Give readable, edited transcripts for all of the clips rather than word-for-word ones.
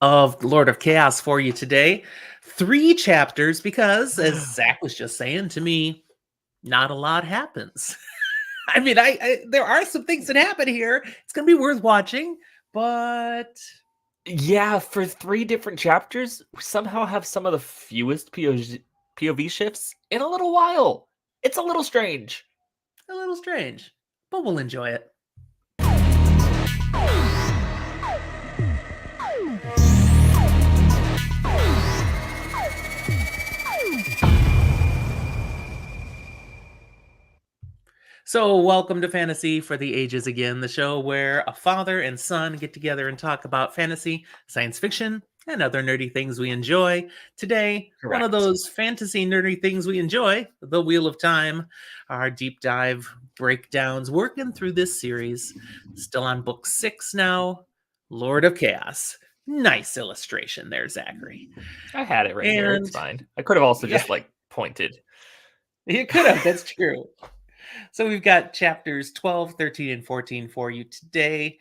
of Lord of Chaos for you today. 3 chapters because, as Zach was just saying to me, not a lot happens. I mean, I there are some things that happen here. It's gonna be worth watching, but Yeah, for 3 different chapters, we somehow have some of the fewest POV shifts in a little while. It's a little strange. a little strange. But we'll enjoy it. So, welcome to Fantasy for the Ages again, the show where a father and son get together and talk about fantasy, science fiction, and other nerdy things we enjoy. Today, one of Correct. those fantasy nerdy things we enjoy, The Wheel of Time, our deep dive breakdowns, working through this series. Still on book 6 now, Lord of Chaos. Nice illustration there, Zachary. I had it right here. It's And fine. I could have also yeah, just pointed. you could have, that's true. So we've got chapters 12, 13, and 14 for you today.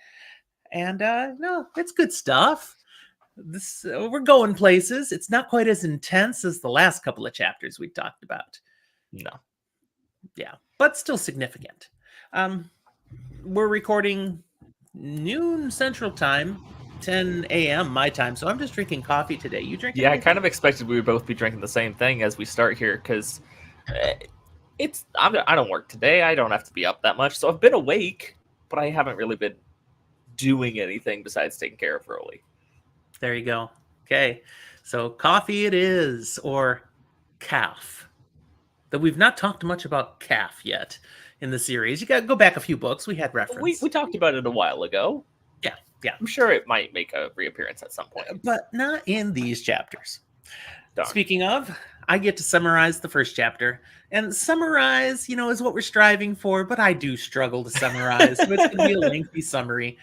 And no, it's good stuff. This we're going places. It's not quite as intense as the last couple of chapters we talked about. No. Yeah, but still significant. We're recording noon Central Time, 10 a.m. my time. So I'm just drinking coffee today. You drinking? Yeah, I anything? kind of expected we would both be drinking the same thing as we start here because I don't work today. I don't have to be up that much, so I've been awake, but I haven't really been doing anything besides taking care of Rolly. There you go. Okay, so coffee it is, or calf. That we've not talked much about calf yet in the series. You got to go back a few books. We had reference. We talked about it a while ago. Yeah. I'm sure it might make a reappearance at some point. But not in these chapters. Darn. Speaking of, I get to summarize the first chapter. And summarize, is what we're striving for, but I do struggle to summarize. So it's going to be a lengthy summary,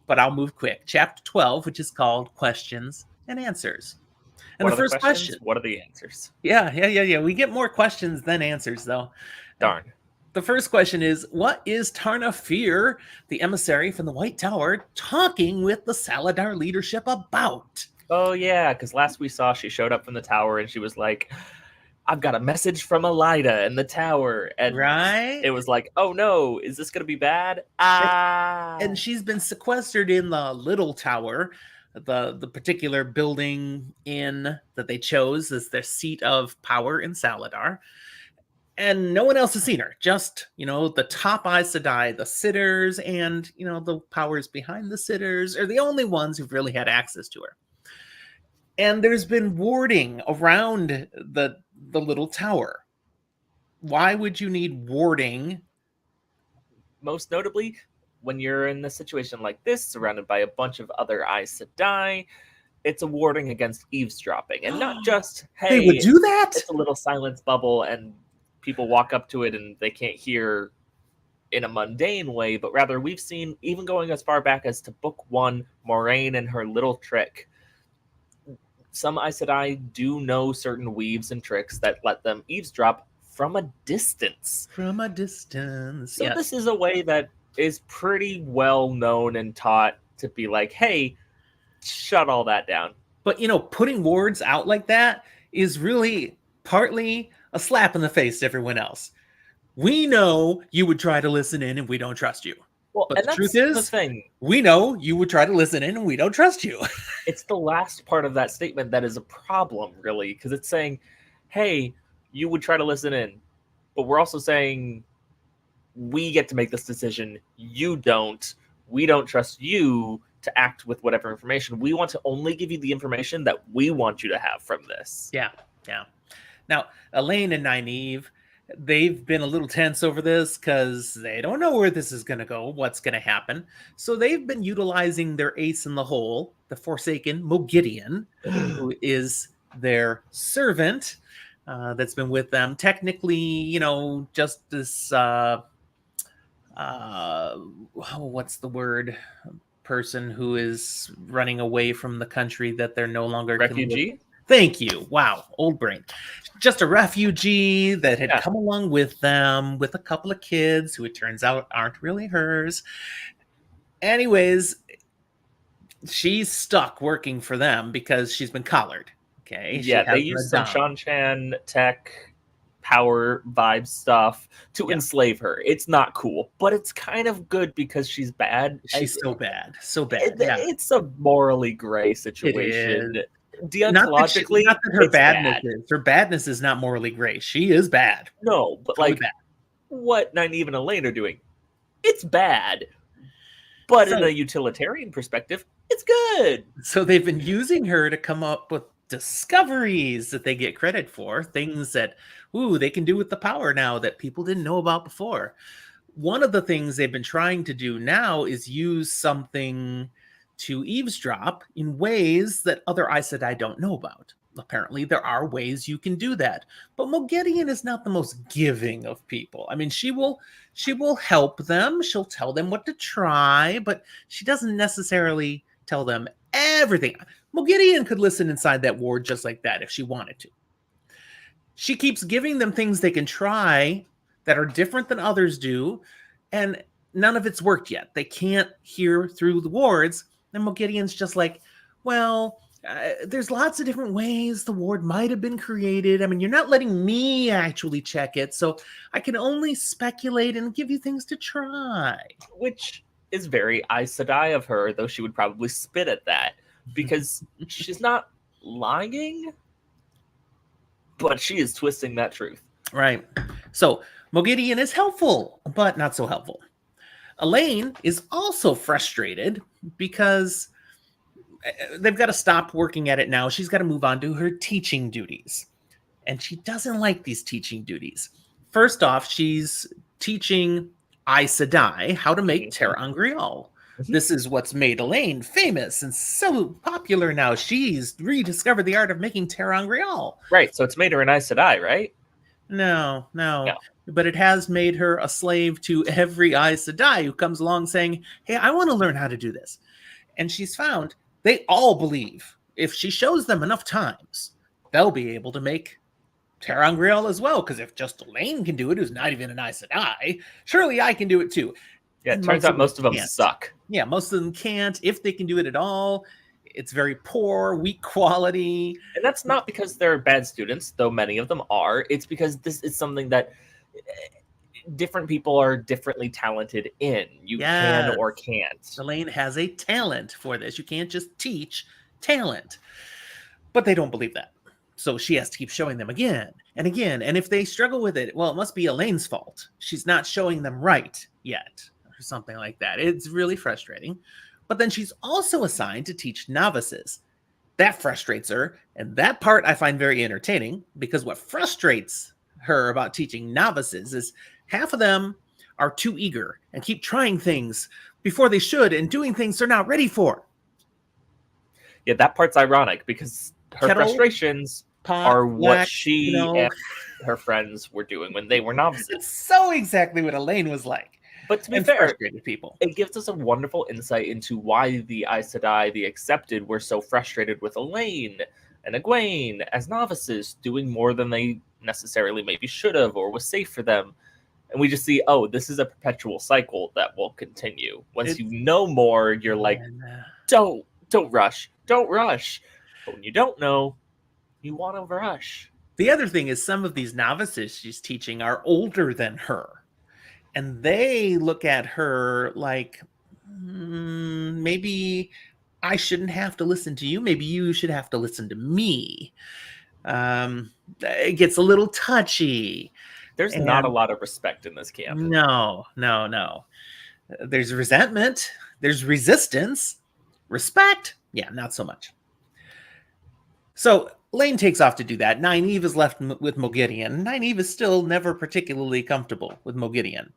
but I'll move quick. Chapter 12, which is called Questions and Answers. And What the are the first questions? question. What are the answers? Yeah. We get more questions than answers, though. Darn. The first question is, what is Tarna Fear, the emissary from the White Tower, talking with the Saladar leadership about? Oh, yeah, because last we saw she showed up from the tower and she was like, I've got a message from Elida in the tower. And Right? it was like, oh no, is this going to be bad? And she's been sequestered in the Little Tower, the particular building in that they chose as their seat of power in Saladar. And no one else has seen her. Just, the top Aes Sedai, the sitters, and, the powers behind the sitters are the only ones who've really had access to her. And there's been warding around the Little Tower. Why would you need warding? Most notably, when you're in a situation like this, surrounded by a bunch of other Aes Sedai, it's a warding against eavesdropping. And not just, hey, they would do that? It's a little silence bubble and people walk up to it and they can't hear in a mundane way, but rather we've seen, even going as far back as to book 1, Moraine and her little trick. Some Aes Sedai do know certain weaves and tricks that let them eavesdrop from a distance. From a distance. So This is a way that is pretty well known and taught to be like, hey, shut all that down. But, putting wards out like that is really partly a slap in the face to everyone else. We know you would try to listen in and we don't trust you. Well, but and the truth is, the thing. We know you would try to listen in and we don't trust you. It's the last part of that statement that is a problem, really, because it's saying, hey, you would try to listen in, but we're also saying we get to make this decision. You don't. We don't trust you to act with whatever information. We want to only give you the information that we want you to have from this. Yeah. Now, Elaine and Nynaeve, they've been a little tense over this because they don't know where this is going to go, what's going to happen. So they've been utilizing their ace in the hole, the Forsaken Mogideon, who is their servant that's been with them. Technically, just this, what's the word? Person who is running away from the country that they're no longer refugee. Thank you. Wow, old brain. Just a refugee that had come along with them with a couple of kids who it turns out aren't really hers. Anyways, she's stuck working for them because she's been collared. Okay, she Yeah, they has been use a some dom. Shan tech power vibe stuff to Yeah, enslave her. It's not cool, but it's kind of good because she's bad. she's so bad, so bad. Yeah, It's a morally gray it is. situation. Not Deontologically, that her it's badness bad. is. Her badness is not morally gray. She is bad. No, but Totally like bad. what Nynaeve and Elaine are doing, it's bad. But in a So utilitarian perspective, it's good. so they've been using her to come up with discoveries that they get credit for, things that they can do with the power now that people didn't know about before. One of the things they've been trying to do now is use something to eavesdrop in ways that other Aes Sedai don't know about. Apparently, there are ways you can do that, but Moghedien is not the most giving of people. I mean, she will help them. She'll tell them what to try, but she doesn't necessarily tell them everything. Moghedien could listen inside that ward just like that if she wanted to. She keeps giving them things they can try that are different than others do, and none of it's worked yet. They can't hear through the wards. And Moghedien's just like, well, there's lots of different ways the ward might have been created. I mean, you're not letting me actually check it, so I can only speculate and give you things to try. Which is very Aes Sedai of her, though she would probably spit at that because she's not lying, but she is twisting that truth. Right. So Moghedien is helpful, but not so helpful. Elaine is also frustrated because they've got to stop working at it now. She's got to move on to her teaching duties. And she doesn't like these teaching duties. First off, she's teaching Aes Sedai how to make Terra Angreal. This is what's made Elaine famous and so popular now. She's rediscovered the art of making Terra Angreal. Right, so it's made her an Aes Sedai, right? No. But it has made her a slave to every Aes Sedai who comes along saying, hey, I want to learn how to do this. And she's found they all believe if she shows them enough times, they'll be able to make Terra Angreal as well. Because if just Elaine can do it, who's not even an Aes Sedai, surely I can do it too. Yeah, it turns out most of them suck. Yeah, most of them can't. If they can do it at all, it's very poor, weak quality. And that's not because they're bad students, though many of them are. It's because this is something that different people are differently talented in. You can or can't. Elaine has a talent for this. You can't just teach talent. But they don't believe that. So she has to keep showing them again and again. And if they struggle with it, well, it must be Elaine's fault. She's not showing them right yet, or something like that. It's really frustrating. But then she's also assigned to teach novices. That frustrates her. And that part I find very entertaining, because what frustrates her about teaching novices is half of them are too eager and keep trying things before they should and doing things they're not ready for. Yeah, that part's ironic because her frustrations are what she and her friends were doing when they were novices. It's so exactly what Elaine was like. But to be fair, it gives us a wonderful insight into why the Aes Sedai, the Accepted, were so frustrated with Elaine and Egwene as novices, doing more than they necessarily maybe should have or was safe for them. And we just see, oh, this is a perpetual cycle that will continue. Once you know more, you're like, don't rush. Don't rush. But when you don't know, you want to rush. The other thing is some of these novices she's teaching are older than her. And they look at her like, maybe I shouldn't have to listen to you. Maybe you should have to listen to me. It gets a little touchy. There's not a lot of respect in this camp. No. There's resentment. There's resistance. Respect? Yeah, not so much. So Lane takes off to do that. Nynaeve is left with Moghedien. Nynaeve is still never particularly comfortable with Moghedien.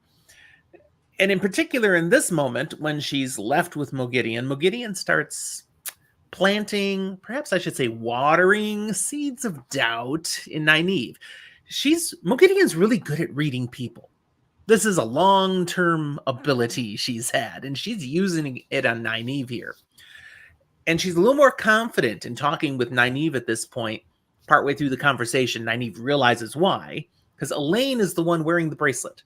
And in particular, in this moment, when she's left with Moghedien, Moghedien starts planting, perhaps I should say watering, seeds of doubt in Nynaeve. Moghedien's really good at reading people. This is a long-term ability she's had, and she's using it on Nynaeve here. And she's a little more confident in talking with Nynaeve at this point. Partway through the conversation, Nynaeve realizes why. Because Elaine is the one wearing the bracelet.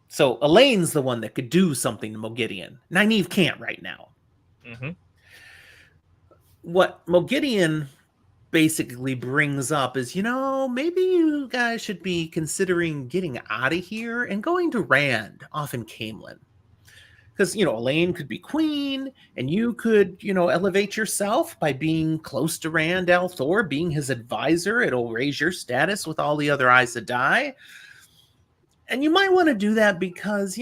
So Elaine's the one that could do something to Moghedien. Nynaeve can't right now. Mm-hmm. What Mogideon basically brings up is, maybe you guys should be considering getting out of here and going to Rand off in Camelin. Because, Elaine could be queen, and you could, elevate yourself by being close to Rand al'Thor, being his advisor. It'll raise your status with all the other Aes Sedai. And you might want to do that because,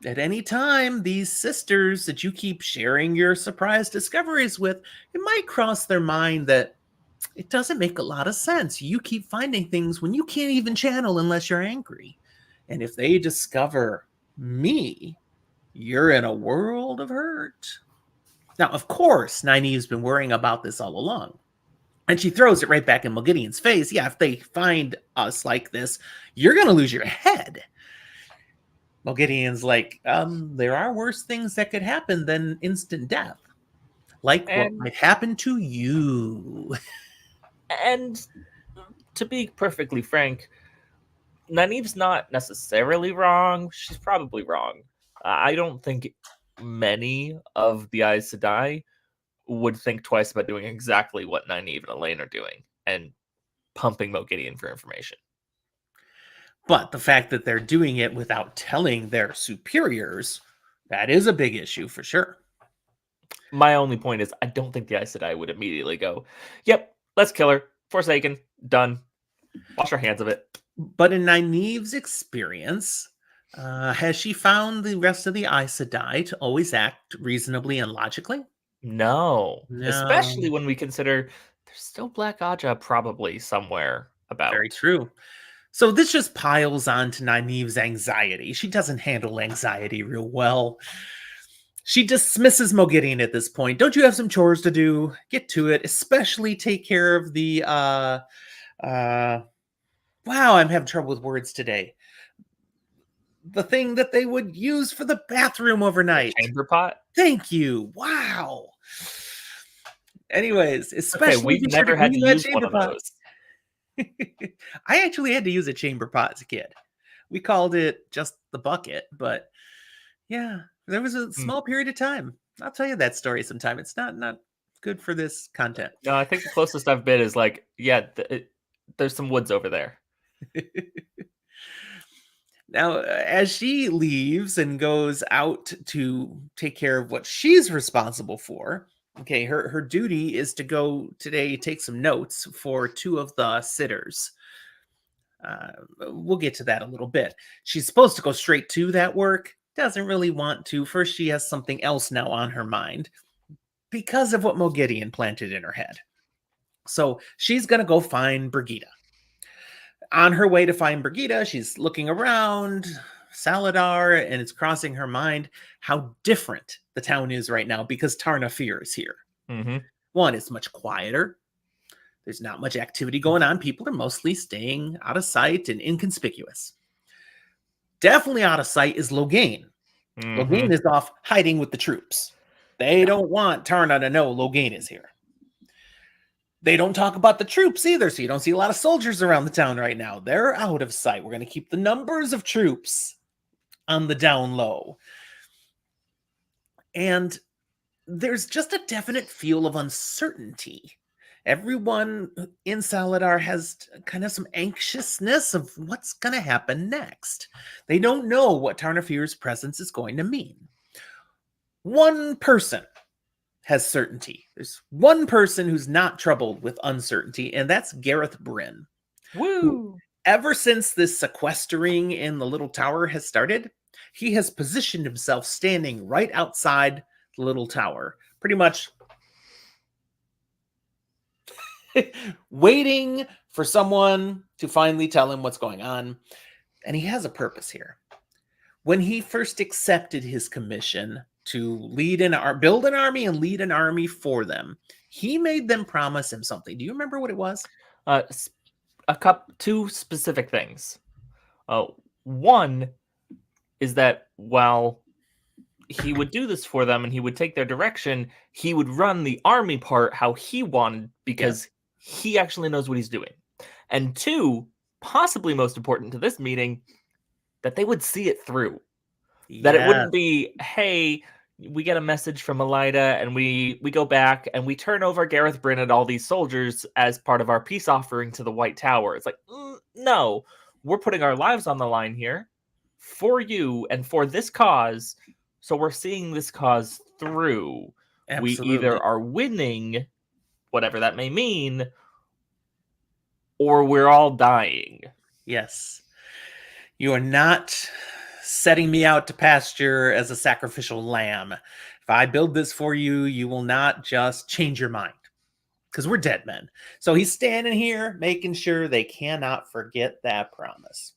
at any time, these sisters that you keep sharing your surprise discoveries with, it might cross their mind that it doesn't make a lot of sense. You keep finding things when you can't even channel unless you're angry. And if they discover me, you're in a world of hurt. Now, of course, Nynaeve's been worrying about this all along. And she throws it right back in Mogideon's face. Yeah, if they find us like this, you're going to lose your head. Mogideon's like, there are worse things that could happen than instant death. Like what might happen to you. And to be perfectly frank, Nynaeve's not necessarily wrong. She's probably wrong. I don't think many of the Aes Sedai would think twice about doing exactly what Nynaeve and Elaine are doing and pumping Mogideon for information. But the fact that they're doing it without telling their superiors, that is a big issue for sure. My only point is I don't think the Aes Sedai would immediately go, yep, let's kill her. Forsaken. Done. Wash our hands of it. But in Nynaeve's experience, has she found the rest of the Aes Sedai to always act reasonably and logically? No. Especially when we consider there's still Black Aja probably somewhere about. Very true. So this just piles on to Nynaeve's anxiety. She doesn't handle anxiety real well. She dismisses Mogideon at this point. Don't you have some chores to do? Get to it. Especially take care of the wow, I'm having trouble with words today. The thing that they would use for the bathroom overnight. The chamber pot? Thank you. Wow. Anyways, especially okay, we've never had to use one of those. I actually had to use a chamber pot as a kid. We called it just the bucket, but yeah, there was a small period of time. I'll tell you that story sometime. It's not good for this content. No, I think the closest I've been is like, yeah, there's some woods over there. Now, as she leaves and goes out to take care of what she's responsible for, okay, her duty is to go today take some notes for two of the sitters. We'll get to that a little bit. She's supposed to go straight to that work. Doesn't really want to. First, she has something else now on her mind because of what Mogideon planted in her head. So she's going to go find Brigida. On her way to find Brigida, she's looking around Saladar, and it's crossing her mind how different the town is right now because Tarna Fear is here. Mm-hmm. One, it's much quieter. There's not much activity going on. People are mostly staying out of sight and inconspicuous. Definitely out of sight is Loghain. Mm-hmm. Loghain is off hiding with the troops. They don't want Tarna to know Loghain is here. They don't talk about the troops either, so you don't see a lot of soldiers around the town right now. They're out of sight. We're going to keep the numbers of troops on the down low. And there's just a definite feel of uncertainty. Everyone in Saladar has kind of some anxiousness of what's going to happen next. They don't know what Tarna Fear's presence is going to mean. One person has certainty. There's one person who's not troubled with uncertainty, and that's Gareth Bryn. Woo! Who, ever since this sequestering in the little tower has started, he has positioned himself standing right outside the little tower, pretty much waiting for someone to finally tell him what's going on. And he has a purpose here. When he first accepted his commission to build an army and lead an army for them, he made them promise him something. Do you remember what it was? Two specific things. One is that while he would do this for them and he would take their direction, he would run the army part how he wanted because he actually knows what he's doing. And two, possibly most important to this meeting, that they would see it through. That it wouldn't be, hey, we get a message from Elida, and we go back and we turn over Gareth Bryn and all these soldiers as part of our peace offering to the White Tower. It's like, no, we're putting our lives on the line here for you and for this cause. So we're seeing this cause through. We either Absolutely. are winning, whatever that may mean, or we're all dying. Yes. You are not setting me out to pasture as a sacrificial lamb. If I build this for you, you will not just change your mind, because we're dead men. So he's standing here making sure they cannot forget that promise.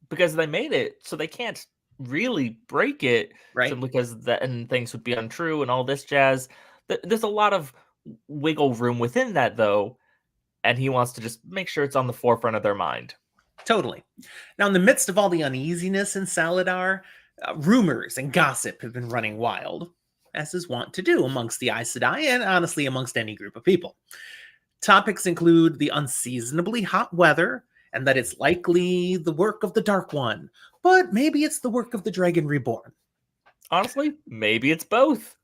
Because they made it, so they can't really break it, right? simply because then things would be untrue and all this jazz. There's a lot of wiggle room within that, though, and he wants to just make sure it's on the forefront of their mind. Totally. Now, in the midst of all the uneasiness in Saladar, rumors and gossip have been running wild, as is wont to do amongst the Aes Sedai and honestly amongst any group of people. Topics include the unseasonably hot weather, and that it's likely the work of the Dark One, but maybe it's the work of the Dragon Reborn. Honestly, maybe it's both.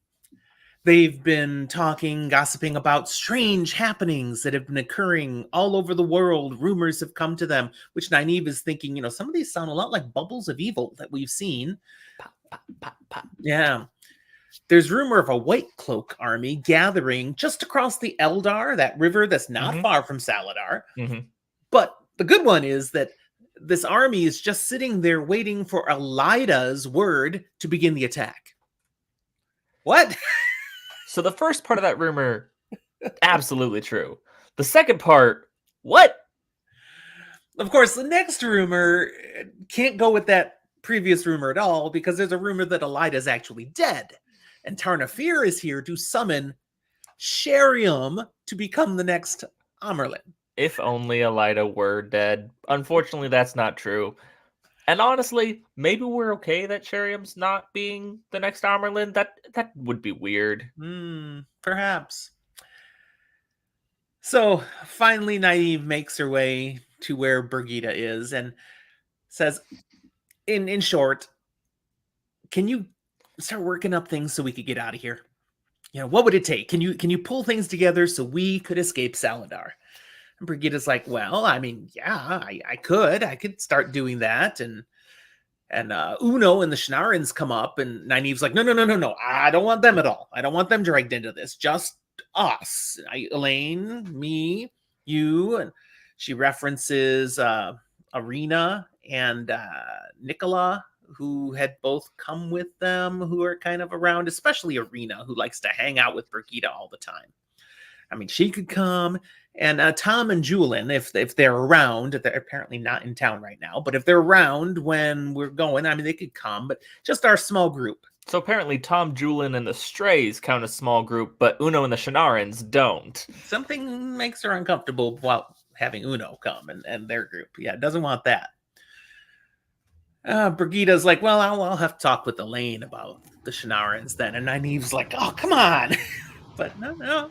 They've been gossiping about strange happenings that have been occurring all over the world. Rumors have come to them, which Nynaeve is thinking, some of these sound a lot like bubbles of evil that we've seen. Pop, pop, pop, pop. Yeah. There's rumor of a White Cloak army gathering just across the Eldar, that river that's not far from Saladar. But the good one is that this army is just sitting there waiting for Elida's word to begin the attack. What? So the first part of that rumor, absolutely true. The second part, what? Of course, the next rumor can't go with that previous rumor at all, because there's a rumor that Elida is actually dead, and Tarnafir is here to summon Sheriam to become the next Amyrlin. If only Elida were dead. Unfortunately, that's not true. And honestly, maybe we're okay that Sheriam's not being the next Amyrlin. That would be weird. Perhaps. So finally, Nynaeve makes her way to where Birgitta is and says, in short, can you start working up things so we could get out of here? What would it take? Can you pull things together so we could escape Saladar? And Brigitta's like, well, I mean, yeah, I could start doing that. And Uno and the Shinarans come up, and Nynaeve's like, no, I don't want them at all. I don't want them dragged into this. Just us. Elaine, me, you. And she references Arena and Nicola, who had both come with them, who are kind of around, especially Arena, who likes to hang out with Brigitta all the time. I mean, she could come. And Tom and Julian, if they're around, they're apparently not in town right now, but if they're around when we're going, I mean, they could come, but just our small group. So apparently Tom, Julian, and the Strays count as small group, but Uno and the Shinarans don't. Something makes her uncomfortable while having Uno come and their group. Yeah, doesn't want that. Brigitta's like, well, I'll have to talk with Elaine about the Shinarans then. And Nynaeve's like, oh, come on. But no.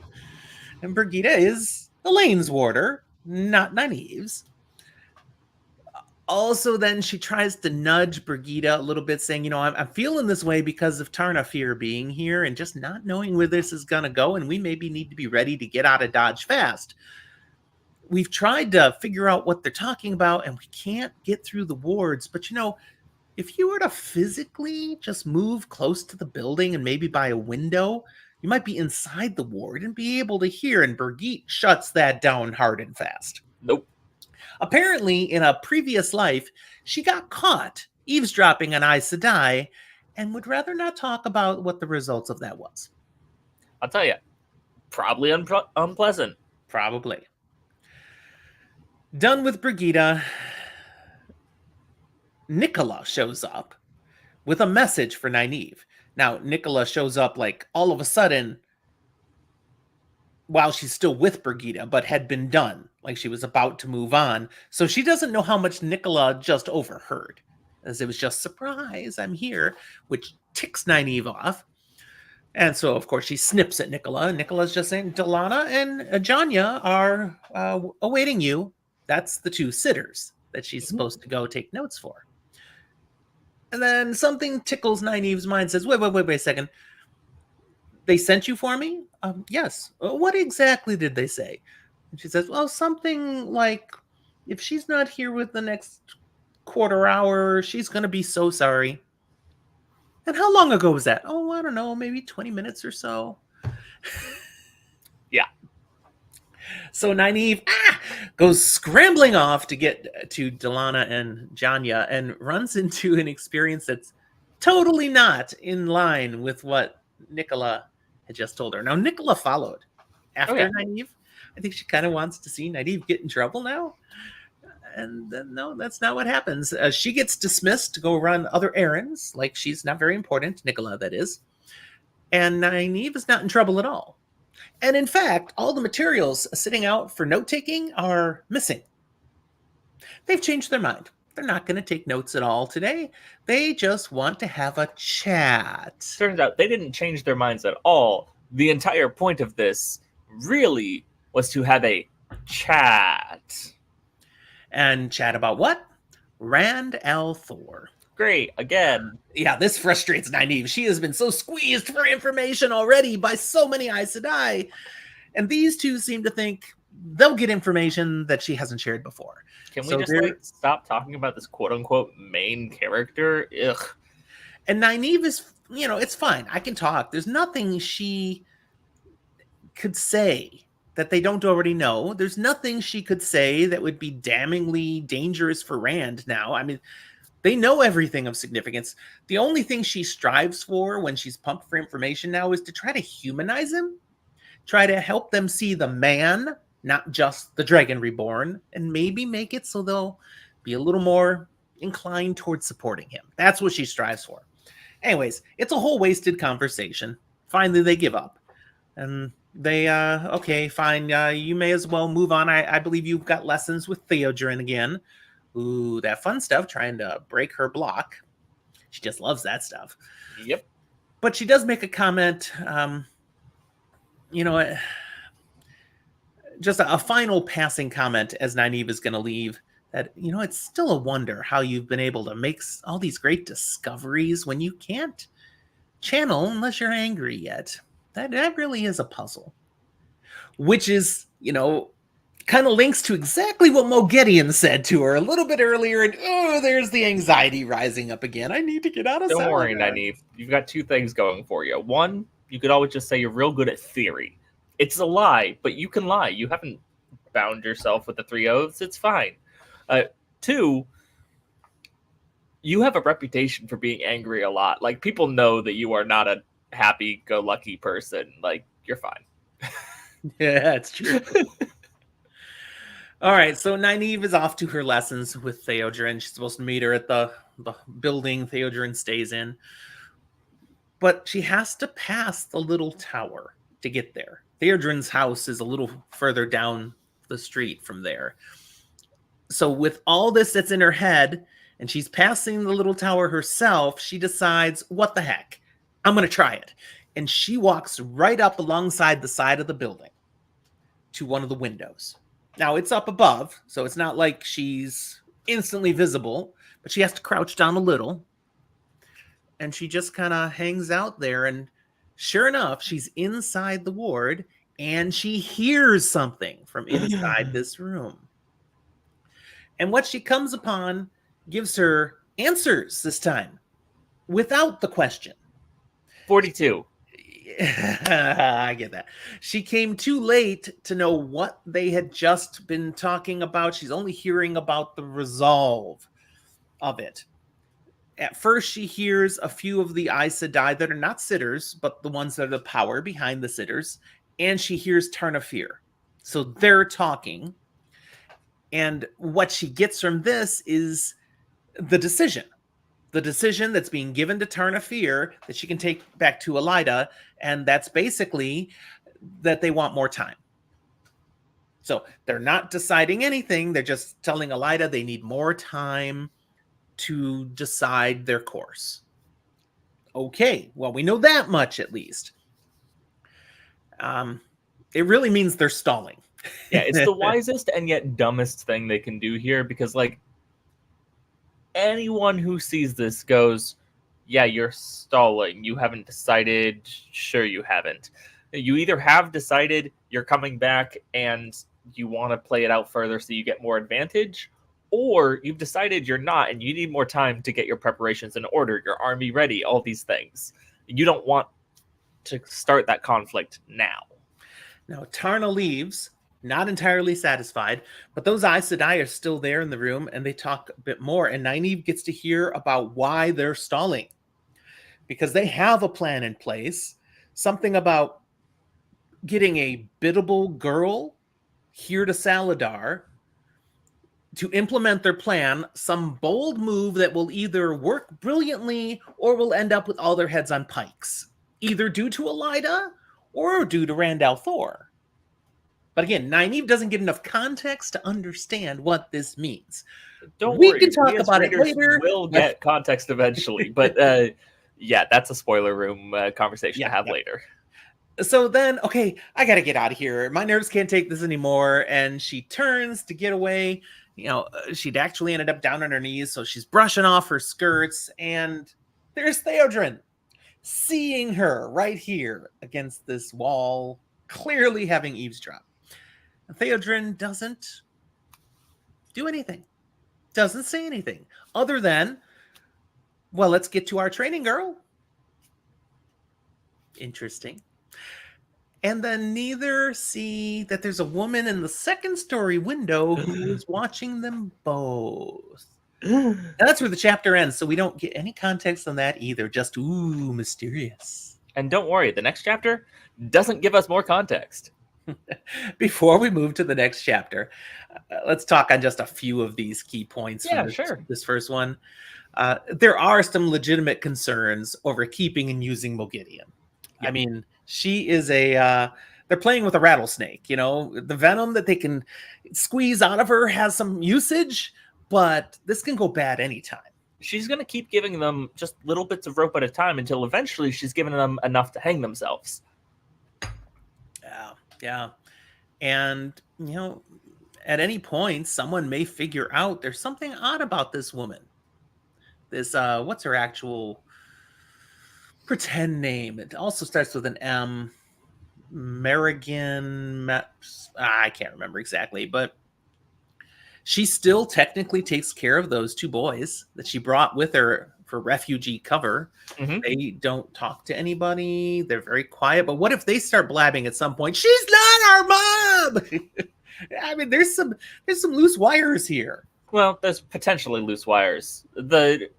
And Brigitta is Elaine's warder, not Nynaeve's. Also, then she tries to nudge Brigitta a little bit, saying, I'm feeling this way because of Tarnafir being here and just not knowing where this is going to go, and we maybe need to be ready to get out of Dodge fast. We've tried to figure out what they're talking about, and we can't get through the wards. But, if you were to physically just move close to the building and maybe by a window, you might be inside the ward and be able to hear, and Birgitte shuts that down hard and fast. Nope. Apparently, in a previous life, she got caught eavesdropping on Aes Sedai and would rather not talk about what the results of that was. I'll tell you, probably unpleasant. Probably. Done with Brigitta, Nicola shows up with a message for Nynaeve. Now, Nicola shows up like all of a sudden while she's still with Brigitta, but had been done, like she was about to move on. So she doesn't know how much Nicola just overheard, as it was just, surprise, I'm here, which ticks Nynaeve off. And so, of course, she snips at Nicola. Nicola's just saying, Delana and Ajanya are awaiting you. That's the two sitters that she's supposed to go take notes for. And then something tickles Nynaeve's mind, says, wait a second. They sent you for me? Yes. What exactly did they say? And she says, well, something like, if she's not here with the next quarter hour, she's going to be so sorry. And how long ago was that? Oh, I don't know, maybe 20 minutes or so. Yeah. So Nynaeve goes scrambling off to get to Delana and Janya and runs into an experience that's totally not in line with what Nicola had just told her. Now, Nicola followed after Nynaeve. I think she kind of wants to see Nynaeve get in trouble now. And then, no, that's not what happens. She gets dismissed to go run other errands, like she's not very important, Nicola, that is. And Nynaeve is not in trouble at all. And in fact, all the materials sitting out for note taking are missing. They've changed their mind. They're not going to take notes at all today. They just want to have a chat. Turns out they didn't change their minds at all. The entire point of this really was to have a chat. And chat about what? Rand al'Thor. Great, again. Yeah, this frustrates Nynaeve. She has been so squeezed for information already by so many Aes Sedai. And these two seem to think they'll get information that she hasn't shared before. Can we just stop talking about this quote-unquote main character? Ugh. And Nynaeve is, it's fine. I can talk. There's nothing she could say that they don't already know. There's nothing she could say that would be damningly dangerous for Rand now. I mean, they know everything of significance. The only thing she strives for when she's pumped for information now is to try to humanize him, try to help them see the man, not just the Dragon Reborn, and maybe make it so they'll be a little more inclined towards supporting him. That's what she strives for. Anyways, it's a whole wasted conversation. Finally, they give up. And they, okay, fine, you may as well move on. I believe you've got lessons with Theodrin again. Ooh, that fun stuff, trying to break her block. She just loves that stuff. Yep. But she does make a comment, just a final passing comment as Nynaeve is going to leave, that, it's still a wonder how you've been able to make all these great discoveries when you can't channel unless you're angry yet. That really is a puzzle. Which is, kind of links to exactly what Moghedien said to her a little bit earlier. And there's the anxiety rising up again. I need to get out of Don't worry, Nynaeve. You've got two things going for you. One, you could always just say you're real good at theory. It's a lie, but you can lie. You haven't bound yourself with the 3 oaths. It's fine. Two, you have a reputation for being angry a lot. Like, people know that you are not a happy-go-lucky person. Like, you're fine. Yeah, that's true. All right, so Nynaeve is off to her lessons with Theodrin. She's supposed to meet her at the building Theodrin stays in. But she has to pass the little tower to get there. Theodrin's house is a little further down the street from there. So with all this that's in her head, and she's passing the little tower herself, she decides, what the heck? I'm going to try it. And she walks right up alongside the side of the building to one of the windows. Now, it's up above, so it's not like she's instantly visible, but she has to crouch down a little. And she just kind of hangs out there. And sure enough, she's inside the ward, and she hears something from inside this room. And what she comes upon gives her answers this time, without the question. 42. I get that. She came too late to know what they had just been talking about. She's only hearing about the resolve of it. At first, she hears a few of the Aes Sedai that are not sitters, but the ones that are the power behind the sitters. And she hears Tarnafir. So they're talking. And what she gets from this is the decision. The decision that's being given to Tarnafir that she can take back to Elaida, and that's basically that they want more time. So they're not deciding anything. They're just telling Elaida they need more time to decide their course. Okay, well, we know that much at least. It really means they're stalling. Yeah, it's the wisest and yet dumbest thing they can do here, because, like, anyone who sees this goes, yeah, you're stalling. You haven't decided. Sure, you haven't. You either have decided you're coming back and you want to play it out further so you get more advantage, or you've decided you're not and you need more time to get your preparations in order, your army ready, all these things. You don't want to start that conflict now. Now, Tarna leaves, not entirely satisfied, but those Aes Sedai are still there in the room, and they talk a bit more, and Nynaeve gets to hear about why they're stalling. Because they have a plan in place, something about getting a biddable girl here to Saladar to implement their plan, some bold move that will either work brilliantly or will end up with all their heads on pikes, either due to Elida or due to Randall Thor. But again, Nynaeve doesn't get enough context to understand what this means. Don't we worry, can talk about it later. We'll get context eventually, but yeah, that's a spoiler room conversation to have later. So then, okay, I gotta get out of here. My nerves can't take this anymore. And she turns to get away. You know, she'd actually ended up down on her knees, so she's brushing off her skirts, and there's Theodrin, seeing her right here against this wall, clearly having eavesdropped. And Theodrin doesn't do anything, doesn't say anything, other than, well, let's get to our training, girl. Interesting. And then neither see that there's a woman in the second story window who is watching them both. And that's where the chapter ends, so we don't get any context on that either. Just, ooh, mysterious. And don't worry, the next chapter doesn't give us more context. Before we move to the next chapter, let's talk on just a few of these key points from this first one. There are some legitimate concerns over keeping and using Moghedien. Yep. I mean, she is they're playing with a rattlesnake, you know, the venom that they can squeeze out of her has some usage, but this can go bad anytime. She's going to keep giving them just little bits of rope at a time until eventually she's giving them enough to hang themselves. Yeah. And, you know, at any point, someone may figure out there's something odd about this woman. This, what's her actual pretend name? It also starts with an M. Merrigan, I can't remember exactly, but she still technically takes care of those two boys that she brought with her for refugee cover. Mm-hmm. They don't talk to anybody. They're very quiet. But what if they start blabbing at some point? She's not our mom. I mean, there's some loose wires here. Well, there's potentially loose wires. The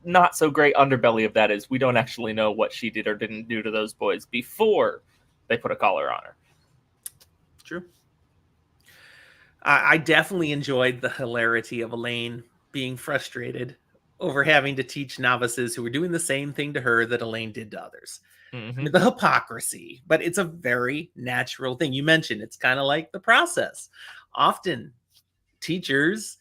not so great underbelly of that is we don't actually know what she did or didn't do to those boys before they put a collar on her. True. I definitely enjoyed the hilarity of Elaine being frustrated over having to teach novices who were doing the same thing to her that Elaine did to others. Mm-hmm. I mean, the hypocrisy, but it's a very natural thing. You mentioned it's kind of like the process. Often teachers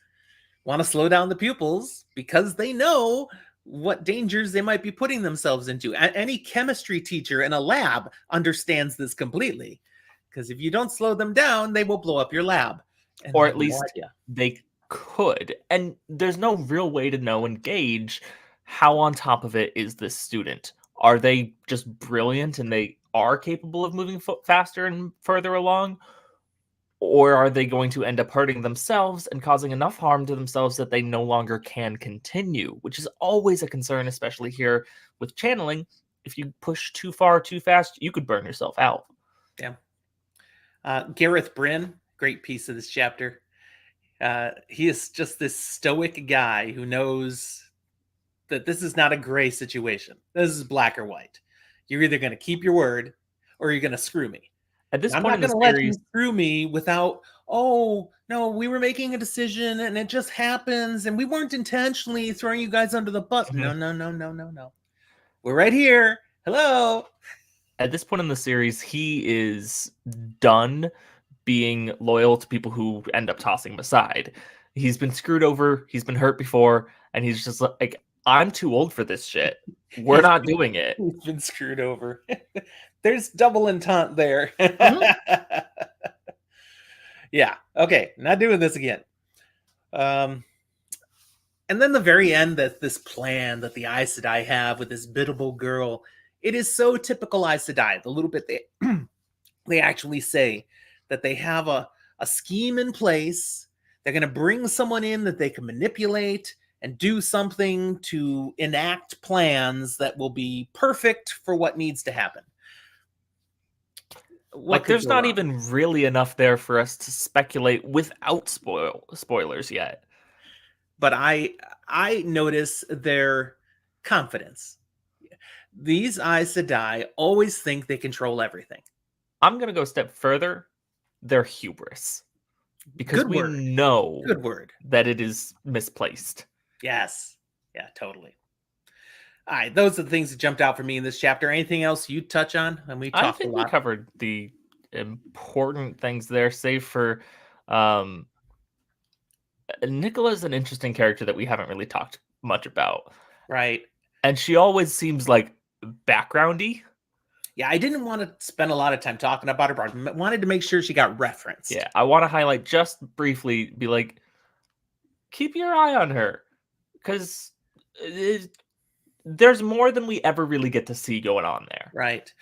want to slow down the pupils because they know what dangers they might be putting themselves into. Any chemistry teacher in a lab understands this completely, because if you don't slow them down, they will blow up your lab. Or at least they could. And there's no real way to know and gauge how on top of it is this student. Are they just brilliant and they are capable of moving faster and further along? Or are they going to end up hurting themselves and causing enough harm to themselves that they no longer can continue? Which is always a concern, especially here with channeling. If you push too far, too fast, you could burn yourself out. Yeah. Gareth Bryn, great piece of this chapter. He is just this stoic guy who knows that this is not a gray situation. This is black or white. You're either going to keep your word or you're going to screw me. At this I'm point not going to let you screw me without, oh, no, we were making a decision and it just happens and we weren't intentionally throwing you guys under the bus. No. We're right here. Hello. At this point in the series, he is done being loyal to people who end up tossing him aside. He's been screwed over. He's been hurt before. And he's just like, I'm too old for this shit. We're not doing it. He's been screwed over. There's double entente there. Mm-hmm. Yeah. Okay. Not doing this again. And then the very end, that this plan that the Aes Sedai have with this biddable girl, it is so typical Aes Sedai. The little bit they they actually say that they have a scheme in place. They're going to bring someone in that they can manipulate and do something to enact plans that will be perfect for what needs to happen. Like, there's not even really enough there for us to speculate without spoilers yet. But I notice their confidence. These Aes Sedai always think they control everything. I'm going to go a step further. Their hubris. Because we know that it is misplaced. Yes. Yeah, totally. All right, those are the things that jumped out for me in this chapter. Anything else you'd touch on? And I think we covered the important things there, save for Nicola's an interesting character that we haven't really talked much about. Right. And she always seems like backgroundy. Yeah, I didn't want to spend a lot of time talking about her, but I wanted to make sure she got referenced. Yeah, I want to highlight just briefly, be like, keep your eye on her. Because there's more than we ever really get to see going on there. Right.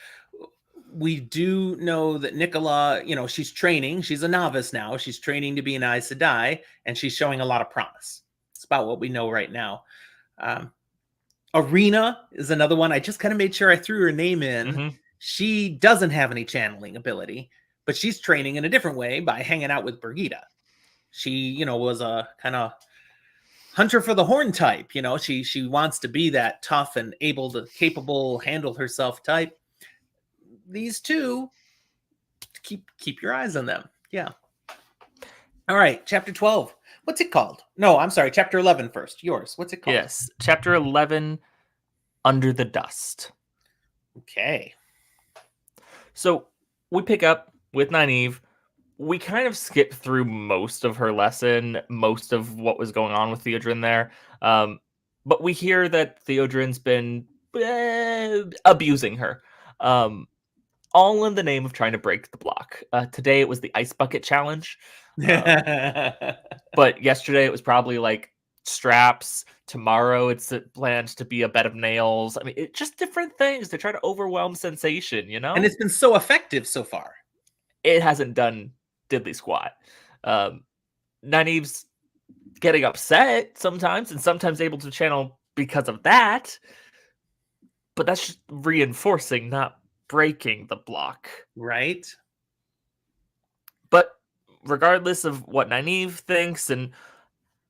We do know that Nicola, she's training. She's a novice now. She's training to be an Aes Sedai, and she's showing a lot of promise. It's about what we know right now. Arena is another one. I just kind of made sure I threw her name in. Mm-hmm. She doesn't have any channeling ability, but she's training in a different way by hanging out with Brigida. She, was a kind of hunter for the horn type. She wants to be that tough and capable, handle herself type. These two, keep your eyes on them. Yeah. All right, chapter 12. What's it called? No, I'm sorry, chapter 11 first. Yours. What's it called? Yes, chapter 11, Under the Dust. Okay. So we pick up with Nynaeve. We kind of skip through most of her lesson, most of what was going on with Theodrin there. But we hear that Theodrin's been abusing her. All in the name of trying to break the block. Today it was the ice bucket challenge. But yesterday it was probably like straps. Tomorrow it's planned to be a bed of nails. I mean, it's just different things to try to overwhelm sensation, And it's been so effective so far. It hasn't done diddly squat. Nynaeve's getting upset sometimes and sometimes able to channel because of that. But that's just reinforcing, not breaking the block. Right. But regardless of what Nynaeve thinks and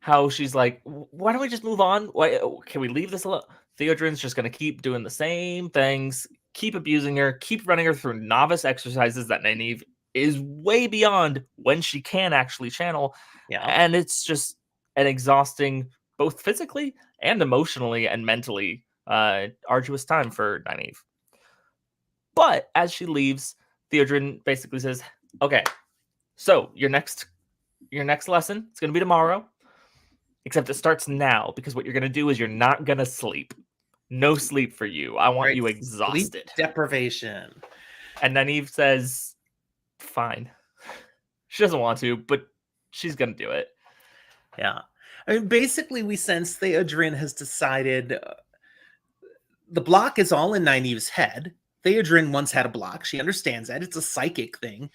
how she's like, why don't we just move on? Why can we leave this alone? Theodrin's just going to keep doing the same things, keep abusing her, keep running her through novice exercises that Nynaeve is way beyond when she can actually channel. Yeah. And it's just an exhausting, both physically and emotionally and mentally, arduous time for Nynaeve. But as she leaves, Theodrin basically says, okay, so your next lesson, it's going to be tomorrow, except it starts now, because what you're going to do is you're not going to sleep. No sleep for you. I want you exhausted. Sleep deprivation. And Nynaeve says, fine. She doesn't want to, but she's going to do it. Yeah. I mean, basically, we sense Theodrin has decided the block is all in Nynaeve's head. Theodrin once had a block. She understands that. It's a psychic thing.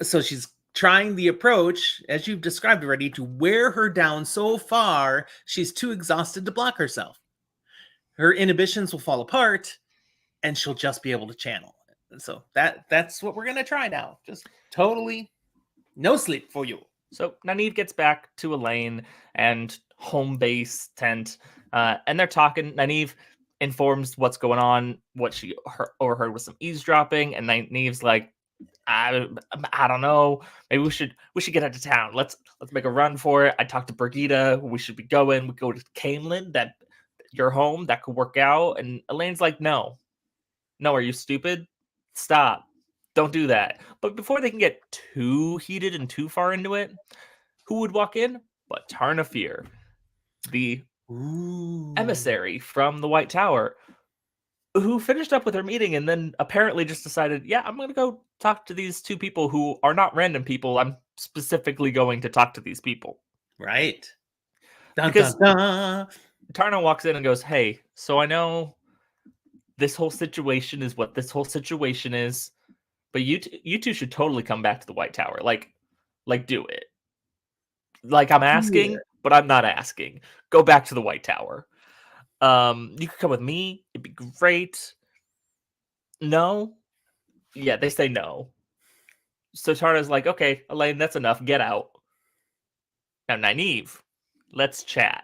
So she's trying the approach, as you've described already, to wear her down so far she's too exhausted to block herself. Her inhibitions will fall apart, and she'll just be able to channel. So that's what we're going to try now. Just totally no sleep for you. So Nynaeve gets back to Elaine and home base tent, and they're talking. Nynaeve informs what's going on, what she overheard with some eavesdropping, and Nynaeve's like, I don't know. Maybe we should get out of town. Let's make a run for it. I talked to Brigida. We should be going. We go to Camelin, that your home, that could work out. And Elaine's like, no, are you stupid? Stop. Don't do that. But before they can get too heated and too far into it, who would walk in but Tarna Fear, the emissary from the White Tower, who finished up with her meeting and then apparently just decided, yeah, I'm going to go talk to these two people who are not random people. I'm specifically going to talk to these people. Right. Dun, Because dun, dun. Tarna walks in and goes, "Hey, so I know this whole situation is what this whole situation is, but you two should totally come back to the White Tower. Like do it. Like I'm asking, but I'm not asking. Go back to the White Tower. You could come with me. It'd be great. No, yeah, they say no. So Tarna's like, okay, Elaine, that's enough. Get out. Now, Nynaeve, let's chat.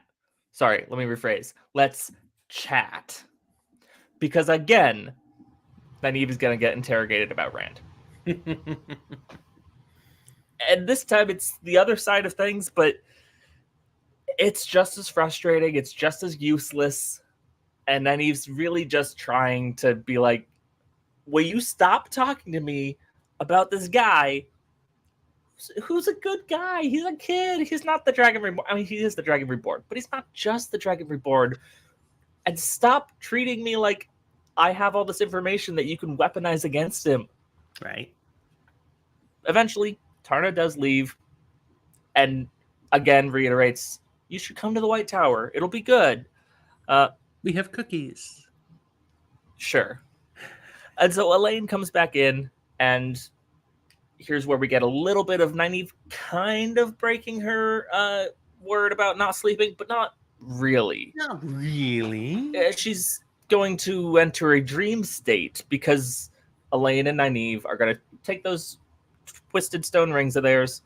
Sorry, let me rephrase. Let's chat. Because again, Nynaeve is going to get interrogated about Rand. And this time it's the other side of things, but it's just as frustrating. It's just as useless. And Nynaeve's really just trying to be like, will you stop talking to me about this guy who's a good guy? He's a kid. He's not the Dragon Reborn. I mean, he is the Dragon Reborn, but he's not just the Dragon Reborn. And stop treating me like I have all this information that you can weaponize against him. Right. Eventually, Tarna does leave and again reiterates, you should come to the White Tower. It'll be good. We have cookies. Sure. And so Elaine comes back in, and here's where we get a little bit of Nynaeve kind of breaking her word about not sleeping, but not really. Not really. She's going to enter a dream state because Elaine and Nynaeve are going to take those twisted stone rings of theirs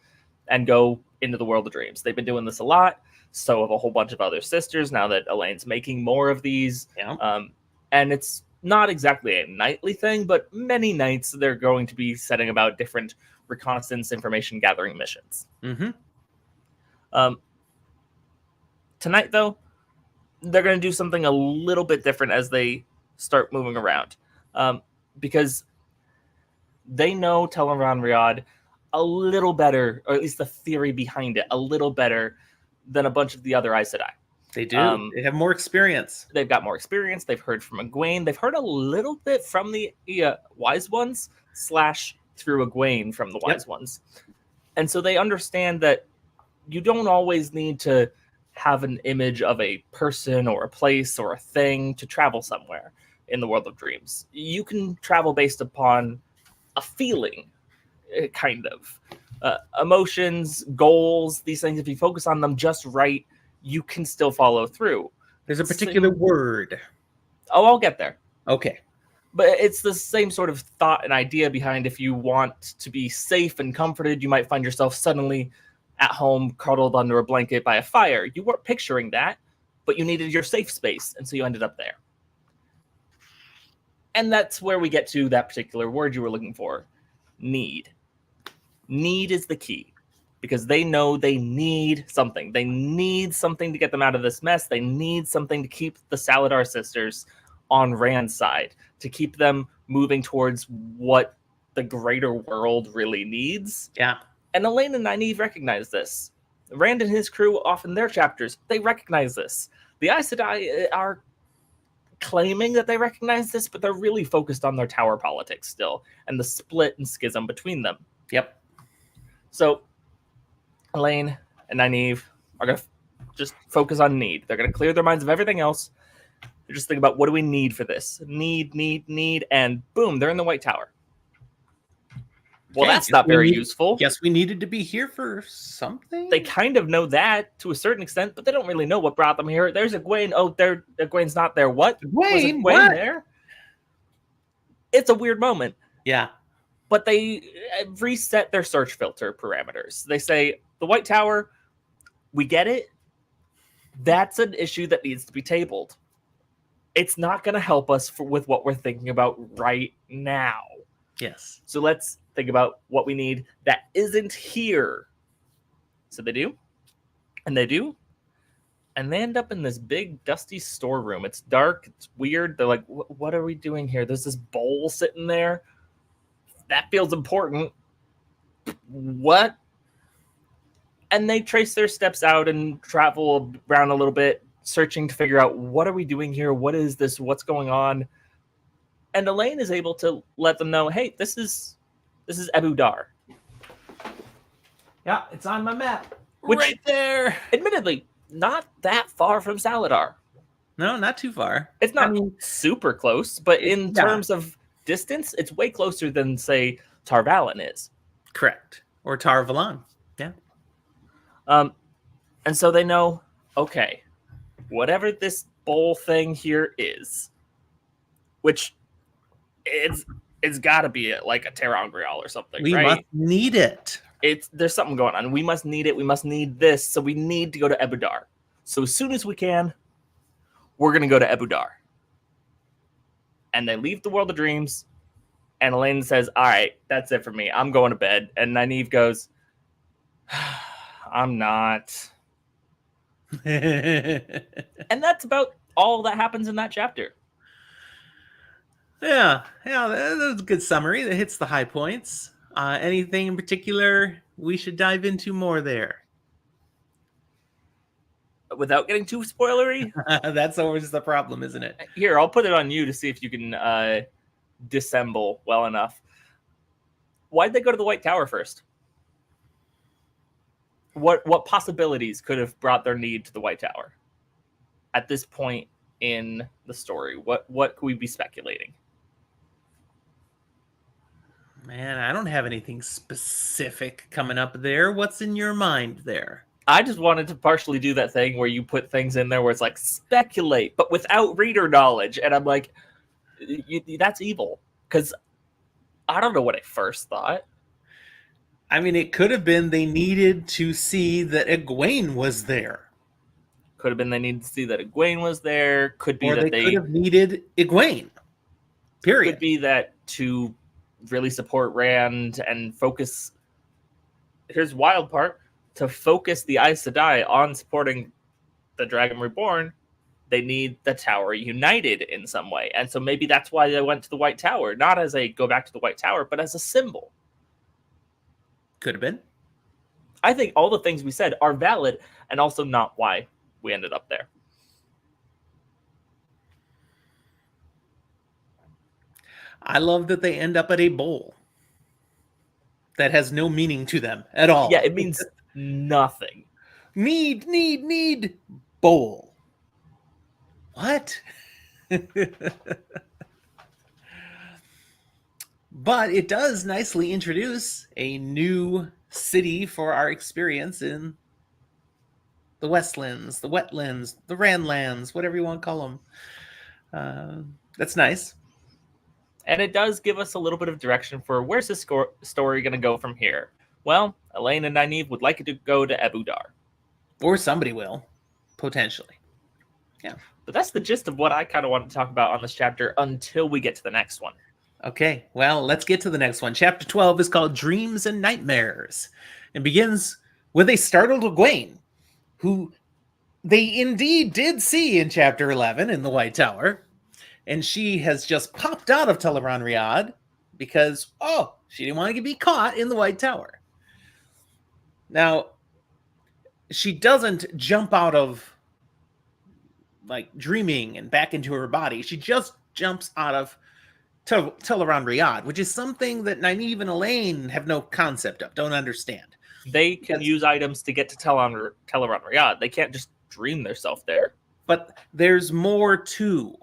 and go into the world of dreams. They've been doing this a lot. So have a whole bunch of other sisters now that Elaine's making more of these. Yeah. And it's not exactly a nightly thing, but many nights they're going to be setting about different reconnaissance information gathering missions. Mm-hmm. Tonight, though, they're going to do something a little bit different as they start moving around. Because they know Teleron Riyadh a little better, or at least the theory behind it, a little better than a bunch of the other Aes Sedai. They do. They have more experience. They've got more experience. They've heard from Egwene. They've heard a little bit from the Wise Ones / through Egwene from the Wise Ones. And so they understand that you don't always need to have an image of a person or a place or a thing to travel somewhere in the world of dreams. You can travel based upon a feeling, kind of. Emotions, goals, these things, if you focus on them just right, you can still follow through. There's a particular word. Oh, I'll get there. Okay. But it's the same sort of thought and idea behind if you want to be safe and comforted, you might find yourself suddenly at home cuddled under a blanket by a fire. You weren't picturing that, but you needed your safe space, and so you ended up there. And that's where we get to that particular word you were looking for, need. Need is the key, because they know they need something. They need something to get them out of this mess. They need something to keep the Saladar sisters on Rand's side, to keep them moving towards what the greater world really needs. Yeah. And Elaine and Nynaeve recognize this. Rand and his crew, off in their chapters, they recognize this. The Aes Sedai are claiming that they recognize this, but they're really focused on their tower politics still, and the split and schism between them. Yep. So Elaine and Nynaeve are going to just focus on need. They're going to clear their minds of everything else. They're just thinking about, what do we need for this? Need, and boom, they're in the White Tower. Well, that's not very useful. Guess we needed to be here for something? They kind of know that to a certain extent, but they don't really know what brought them here. There's Egwene. Oh, Egwene's not there. What? Egwene there? It's a weird moment. Yeah. But they reset their search filter parameters. They say, the White Tower, we get it. That's an issue that needs to be tabled. It's not going to help us with what we're thinking about right now. Yes. So let's think about what we need that isn't here. So they do. And they do. And they end up in this big, dusty storeroom. It's dark. It's weird. They're like, what are we doing here? There's this bowl sitting there. That feels important. What? And they trace their steps out and travel around a little bit, searching to figure out, what are we doing here? What is this? What's going on? And Elaine is able to let them know, hey, this is Abu Dar. Yeah, it's on my map. Which, right there. Admittedly, not that far from Saladar. No, not too far. It's not super close, but in terms of distance, it's way closer than, say, Tar Valon is. Correct. Or Tar Valon. Yeah. And so they know, okay, whatever this bowl thing here is, which it's got to be like a Terangrial or something, we right? Must need it. There's something going on. We must need it. We must need this. So we need to go to Ebudar. So as soon as we can, we're going to go to Ebudar. And they leave the World of Dreams. And Elaine says, all right, that's it for me. I'm going to bed. And Nynaeve goes, I'm not. And that's about all that happens in that chapter. Yeah, that was a good summary. That hits the high points. Anything in particular we should dive into more there? Without getting too spoilery? That's always the problem, isn't it? Here, I'll put it on you to see if you can dissemble well enough. Why'd they go to the White Tower first? What possibilities could have brought their need to the White Tower at this point in the story? What could we be speculating? Man, I don't have anything specific coming up there. What's in your mind there? I just wanted to partially do that thing where you put things in there where it's like speculate, but without reader knowledge. And I'm like, that's evil. Because I don't know what I first thought. I mean, it could have been they needed to see that Egwene was there. Could have been they needed to see that Egwene was there. Could be or that they could have needed Egwene. Period. Could be that to really support Rand and focus. Here's the wild part: to focus the Aes Sedai on supporting the Dragon Reborn, they need the Tower united in some way, and so maybe that's why they went to the White Tower, not as a go back to the White Tower, but as a symbol. Could have been. I think all the things we said are valid, and also not why we ended up there. I love that they end up at a bowl that has no meaning to them at all. Yeah, it means nothing. Need bowl. What? But it does nicely introduce a new city for our experience in the Westlands, the Wetlands, the Randlands, whatever you want to call them. That's nice. And it does give us a little bit of direction for where's this story going to go from here. Well, Elaine and Nynaeve would like it to go to Ebudar. Or somebody will, potentially. Yeah. But that's the gist of what I kind of want to talk about on this chapter until we get to the next one. Okay, well, let's get to the next one. Chapter 12 is called Dreams and Nightmares and begins with a startled Egwene, who they indeed did see in Chapter 11 in the White Tower. And she has just popped out of Teleron Riyadh because, she didn't want to be caught in the White Tower. Now, she doesn't jump out of, like, dreaming and back into her body. She just jumps out of Teleron Riyadh, which is something that Nynaeve and Elaine have no concept of, don't understand. They can use items to get to Teleron Riyadh. They can't just dream themselves there. But there's more to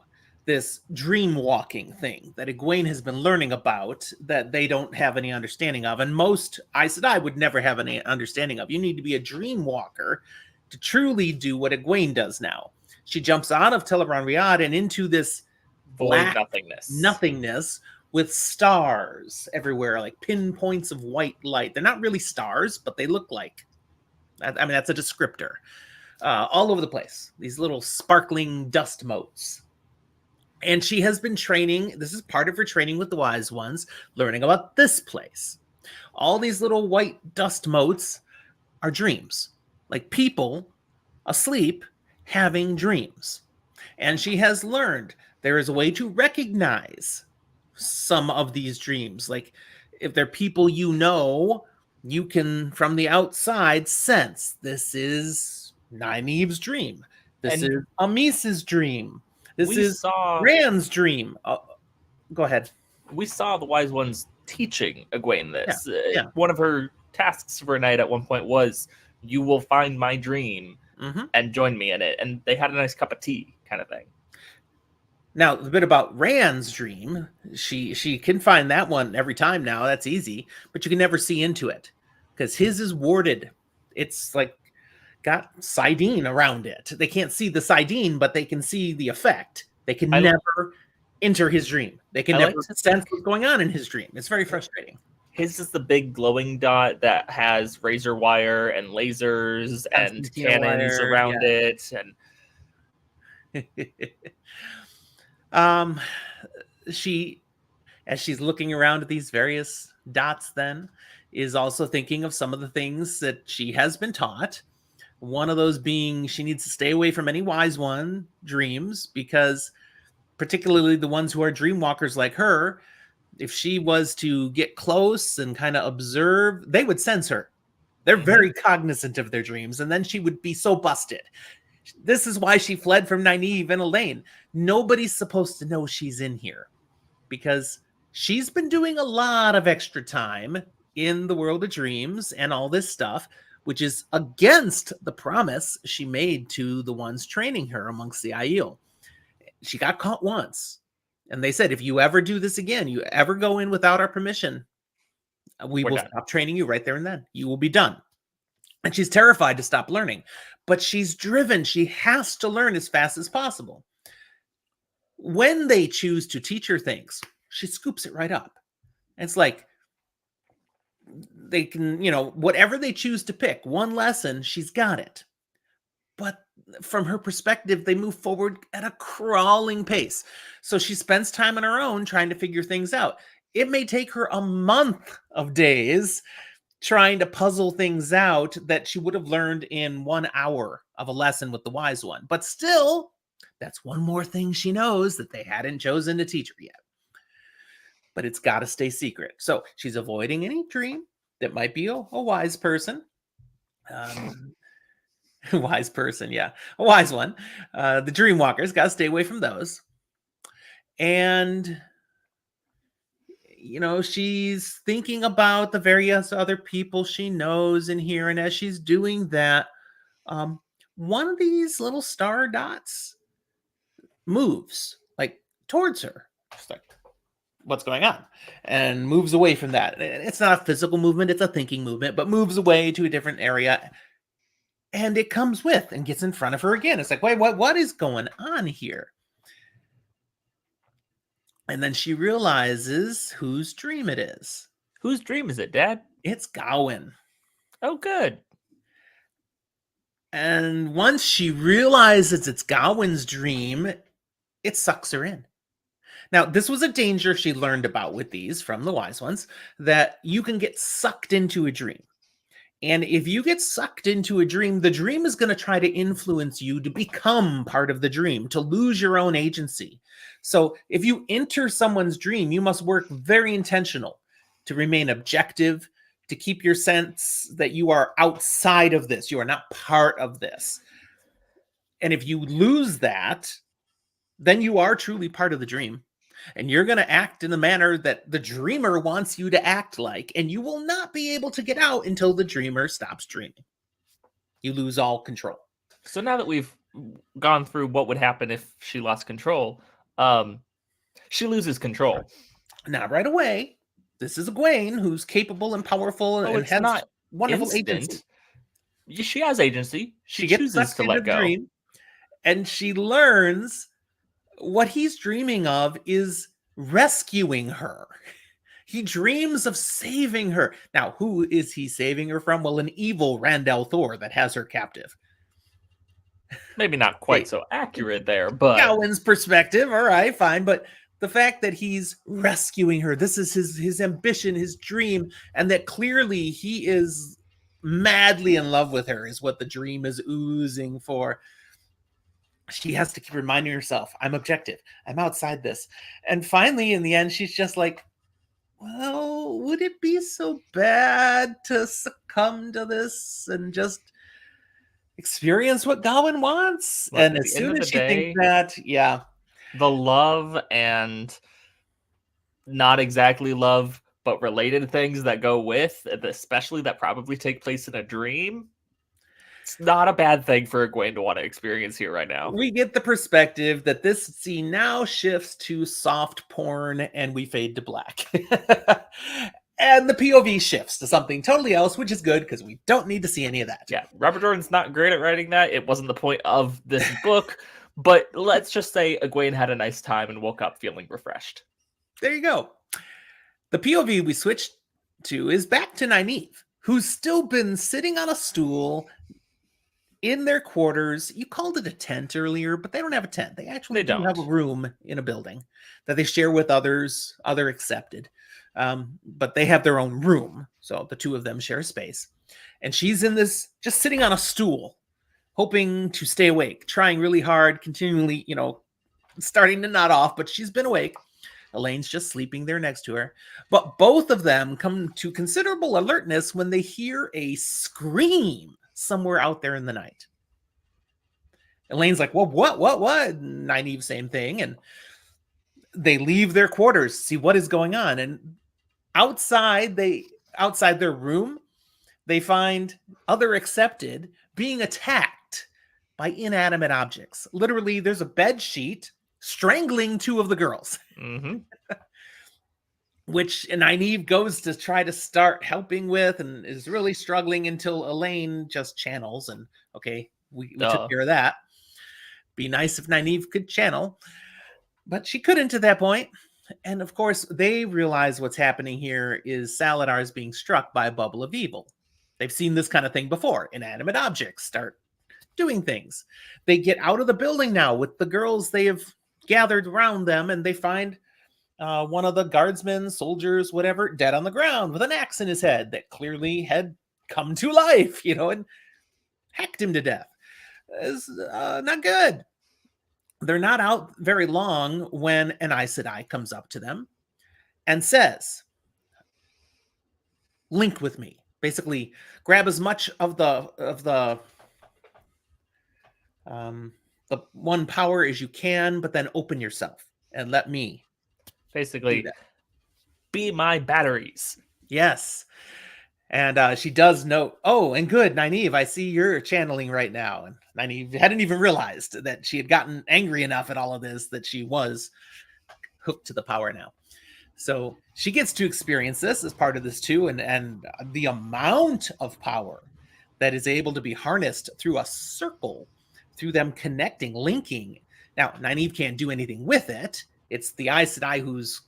this dream walking thing that Egwene has been learning about that they don't have any understanding of. And most Aes Sedai would never have any understanding of. You need to be a dream walker to truly do what Egwene does now. She jumps out of Teleron Riyadh and into this black nothingness with stars everywhere, like pinpoints of white light. They're not really stars, but they look like. I mean, that's a descriptor. All over the place. These little sparkling dust motes. And she has been training. This is part of her training with the Wise Ones, learning about this place. All these little white dust motes are dreams, like people asleep having dreams. And she has learned there is a way to recognize some of these dreams. Like if they're people you know, you can, from the outside, sense this is Nynaeve's dream. This is Amis's dream. This is Rand's dream. Go ahead. We saw the Wise Ones teaching Egwene this. Yeah. One of her tasks for a night at one point was, you will find my dream and join me in it. And they had a nice cup of tea kind of thing. Now, the bit about Rand's dream, she can find that one every time now. That's easy, but you can never see into it because his is warded. It's like got sidine around it. They can't see the sidine, but they can see the effect. They can never enter his dream. They can never sense what's going on in his dream. It's very frustrating. His is the big glowing dot that has razor wire and lasers and cannons around it. And she, as she's looking around at these various dots, then is also thinking of some of the things that she has been taught. One of those being she needs to stay away from any wise one dreams, because particularly the ones who are dreamwalkers like her, if she was to get close and kind of observe, they would sense her. They're very cognizant of their dreams, and then she would be so busted. This is why she fled from Nynaeve and Elaine. Nobody's supposed to know she's in here because she's been doing a lot of extra time in the world of dreams and all this stuff, which is against the promise she made to the ones training her amongst the Aiel. She got caught once, and they said, if you ever do this again, you ever go in without our permission, we will stop training you right there and then. You will be done. And she's terrified to stop learning, but she's driven. She has to learn as fast as possible. When they choose to teach her things, she scoops it right up. It's like they can, whatever they choose to pick, one lesson, she's got it. But from her perspective, they move forward at a crawling pace. So she spends time on her own trying to figure things out. It may take her a month of days trying to puzzle things out that she would have learned in 1 hour of a lesson with the wise one. But still, that's one more thing she knows that they hadn't chosen to teach her yet. But it's got to stay secret. So she's avoiding any dream that might be a wise person. Wise person, yeah. A wise one. The dreamwalkers, got to stay away from those. And she's thinking about the various other people she knows in here. And as she's doing that, one of these little star dots moves like towards her. Just like, what's going on? And moves away from that. It's not a physical movement, it's a thinking movement, but moves away to a different area. And it comes with and gets in front of her again. It's like, wait, what is going on here? And then she realizes whose dream it is. Whose dream is it, Dad? It's Gawain. Oh, good. And once she realizes it's Gawain's dream, it sucks her in. Now, this was a danger she learned about with these from the wise ones, that you can get sucked into a dream. And if you get sucked into a dream, the dream is going to try to influence you to become part of the dream, to lose your own agency. So if you enter someone's dream, you must work very intentional to remain objective, to keep your sense that you are outside of this. You are not part of this. And if you lose that, then you are truly part of the dream. And you're going to act in the manner that the dreamer wants you to act like, and you will not be able to get out until the dreamer stops dreaming. You lose all control. So now that we've gone through what would happen if she lost control, she loses control. Not right away. This is Egwene, who's capable and powerful and has not wonderful agency. She has agency. She chooses to let go. Dream, and she learns what he's dreaming of is rescuing her. He dreams of saving her. Now, who is he saving her from? Well, an evil Randall Thor that has her captive. Maybe not quite so accurate there, but Gawain's perspective, all right, fine. But the fact that he's rescuing her, this is his ambition, his dream, and that clearly he is madly in love with her is what the dream is oozing for. She has to keep reminding herself, I'm objective. I'm outside this. And finally, in the end, she's just like, well, would it be so bad to succumb to this and just experience what Gawain wants? Look, and as soon as she thinks that, yeah. The love and not exactly love, but related things that go with, especially that probably take place in a dream, It's not a bad thing for Egwene to want to experience here right now. We get the perspective that this scene now shifts to soft porn and we fade to black. And the POV shifts to something totally else, which is good because we don't need to see any of that. Yeah, Robert Jordan's not great at writing that. It wasn't the point of this book, but let's just say Egwene had a nice time and woke up feeling refreshed. There you go. The POV we switched to is back to Nynaeve, who's still been sitting on a stool in their quarters. You called it a tent earlier, but they don't have a tent. They actually do have a room in a building that they share with others, other accepted. But they have their own room. So the two of them share space. And she's in this, just sitting on a stool, hoping to stay awake, trying really hard, continually, starting to nod off, but she's been awake. Elaine's just sleeping there next to her. But both of them come to considerable alertness when they hear a scream somewhere out there in the night. Elaine's like, well, what? Nynaeve, same thing. And they leave their quarters to see what is going on. And outside their room, they find other accepted being attacked by inanimate objects. Literally, there's a bed sheet strangling two of the girls. Mm-hmm. Which Nynaeve goes to try to start helping with and is really struggling until Elaine just channels. And okay, we took care of that. Be nice if Nynaeve could channel. But she couldn't at that point. And of course, they realize what's happening here is Saladar is being struck by a bubble of evil. They've seen this kind of thing before. Inanimate objects start doing things. They get out of the building now with the girls they have gathered around them, and they find one of the guardsmen, soldiers, whatever, dead on the ground with an axe in his head that clearly had come to life, and hacked him to death. It's not good. They're not out very long when an Aes Sedai comes up to them and says, link with me. Basically, grab as much of the one power as you can, but then open yourself and let me. Basically, be my batteries. Yes. And she does note, oh, and good, Nynaeve, I see you're channeling right now. And Nynaeve hadn't even realized that she had gotten angry enough at all of this that she was hooked to the power now. So she gets to experience this as part of this too. And the amount of power that is able to be harnessed through a circle, through them connecting, linking. Now, Nynaeve can't do anything with it. It's the Aes Sedai who's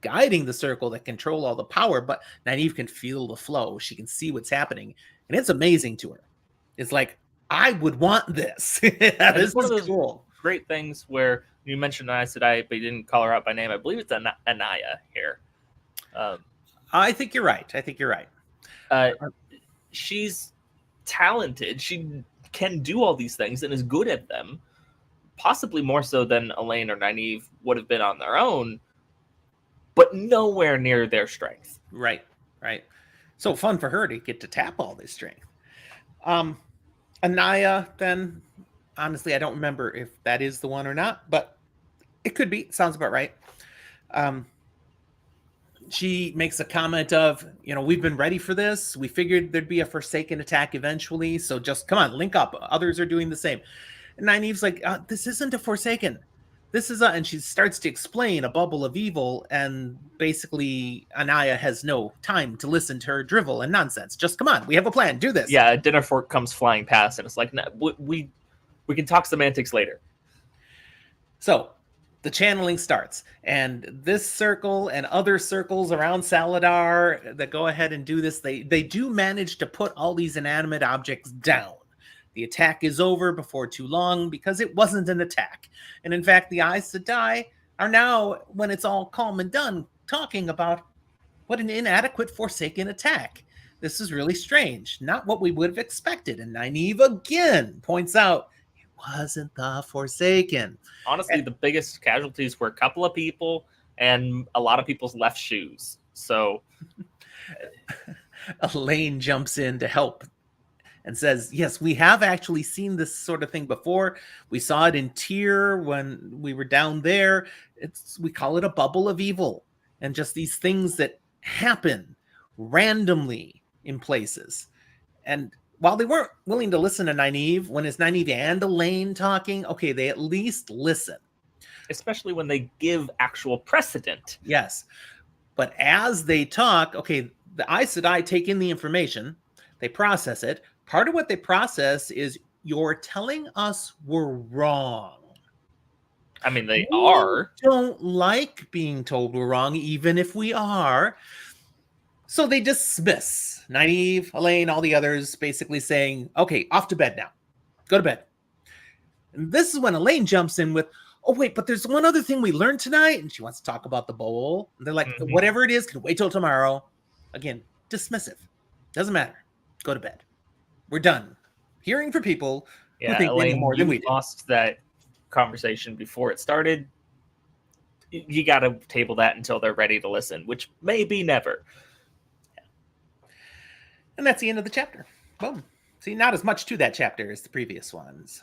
guiding the circle that control all the power, but Nynaeve can feel the flow. She can see what's happening, and it's amazing to her. It's like, I would want this. This one is of those cool. Great things where you mentioned Aes Sedai, but you didn't call her out by name. I believe it's Anaya here. I think you're right. She's talented. She can do all these things and is good at them, possibly more so than Elaine or Nynaeve would have been on their own, but nowhere near their strength. Right. So fun for her to get to tap all this strength. Anaya, then, honestly, I don't remember if that is the one or not, but it could be. It sounds about right. She makes a comment of, we've been ready for this. We figured there'd be a Forsaken attack eventually, so just come on, link up. Others are doing the same. And Nynaeve's like, this isn't a Forsaken. This is and she starts to explain a bubble of evil, and basically Anaya has no time to listen to her drivel and nonsense. Just come on, we have a plan. Do this. Yeah, a dinner fork comes flying past, and it's like, nah, we can talk semantics later. So the channeling starts, and this circle and other circles around Saladar that go ahead and do this, they do manage to put all these inanimate objects down. The attack is over before too long because it wasn't an attack. And in fact, the Aes Sedai are now, when it's all calm and done, talking about what an inadequate Forsaken attack. This is really strange. Not what we would have expected. And Nynaeve again points out, it wasn't the Forsaken. Honestly, the biggest casualties were a couple of people and a lot of people's left shoes. So Elaine jumps in to help and says, yes, we have actually seen this sort of thing before. We saw it in Tyr when we were down there. We call it a bubble of evil, and just these things that happen randomly in places. And while they weren't willing to listen to Nynaeve, when it's Nynaeve and Elaine talking, okay, they at least listen. Especially when they give actual precedent. Yes. But as they talk, okay, the Aes Sedai take in the information, they process it. Part of what they process is, you're telling us we're wrong. I mean, they We are. don't like being told we're wrong, even if we are. So they dismiss Nynaeve, Elaine, all the others, basically saying, okay, off to bed now. Go to bed. And this is when Elaine jumps in with, oh, wait, but there's one other thing we learned tonight. And she wants to talk about the bowl. And they're like, whatever it is, can wait till tomorrow. Again, dismissive. Doesn't matter. Go to bed. We're done. Hearing for people who think they know more than we do. Lost that conversation before it started. You got to table that until they're ready to listen, which may be never. And that's the end of the chapter. Boom. See, not as much to that chapter as the previous ones.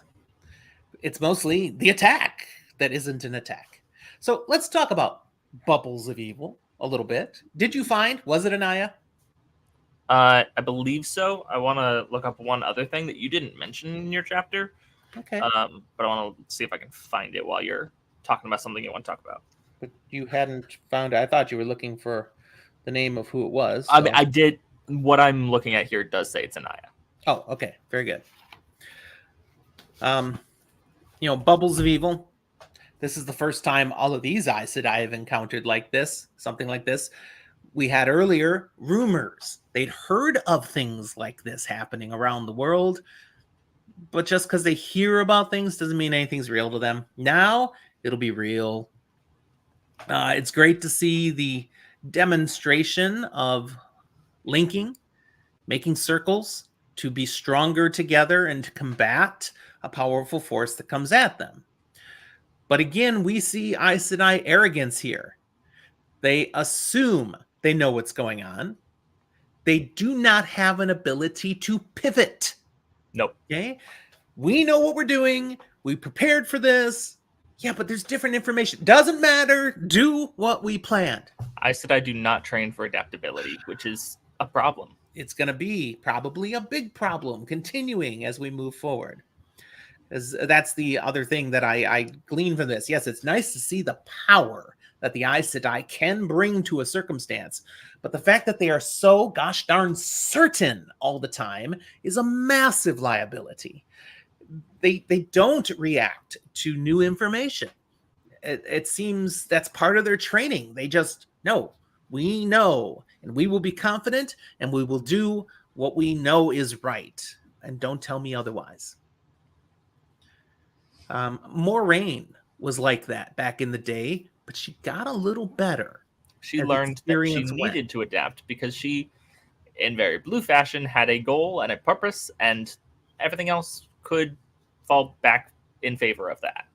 It's mostly the attack that isn't an attack. So let's talk about Bubbles of Evil a little bit. Did you find, was it Anaya? I believe so. I want to look up one other thing that you didn't mention in your chapter. Okay. But I want to see if I can find it while you're talking about something you want to talk about. But you hadn't found it. I thought you were looking for the name of who it was. So. I mean, I did. What I'm looking at here does say it's Anaya. Oh, okay. Very good. Bubbles of Evil. This is the first time all of these Aes Sedai have encountered like this, something like this. We had earlier rumors. They'd heard of things like this happening around the world, but just because they hear about things doesn't mean anything's real to them. Now it'll be real. It's great to see the demonstration of linking, making circles to be stronger together and to combat a powerful force that comes at them. But again, we see Aes Sedai arrogance here. They assume they know what's going on. They do not have an ability to pivot. Nope. Okay? We know what we're doing. We prepared for this. Yeah, but there's different information. Doesn't matter. Do what we planned. Aes Sedai do not train for adaptability, which is a problem. It's going to be probably a big problem continuing as we move forward. That's the other thing that I glean from this. Yes, it's nice to see the power that the Aes Sedai can bring to a circumstance, but the fact that they are so gosh darn certain all the time is a massive liability. They don't react to new information. It seems that's part of their training. They just know. We know, and we will be confident, and we will do what we know is right. And don't tell me otherwise. Moraine was like that back in the day, but she got a little better. She learned that she needed to adapt because she, in very Blue fashion, had a goal and a purpose, and everything else could fall back in favor of that.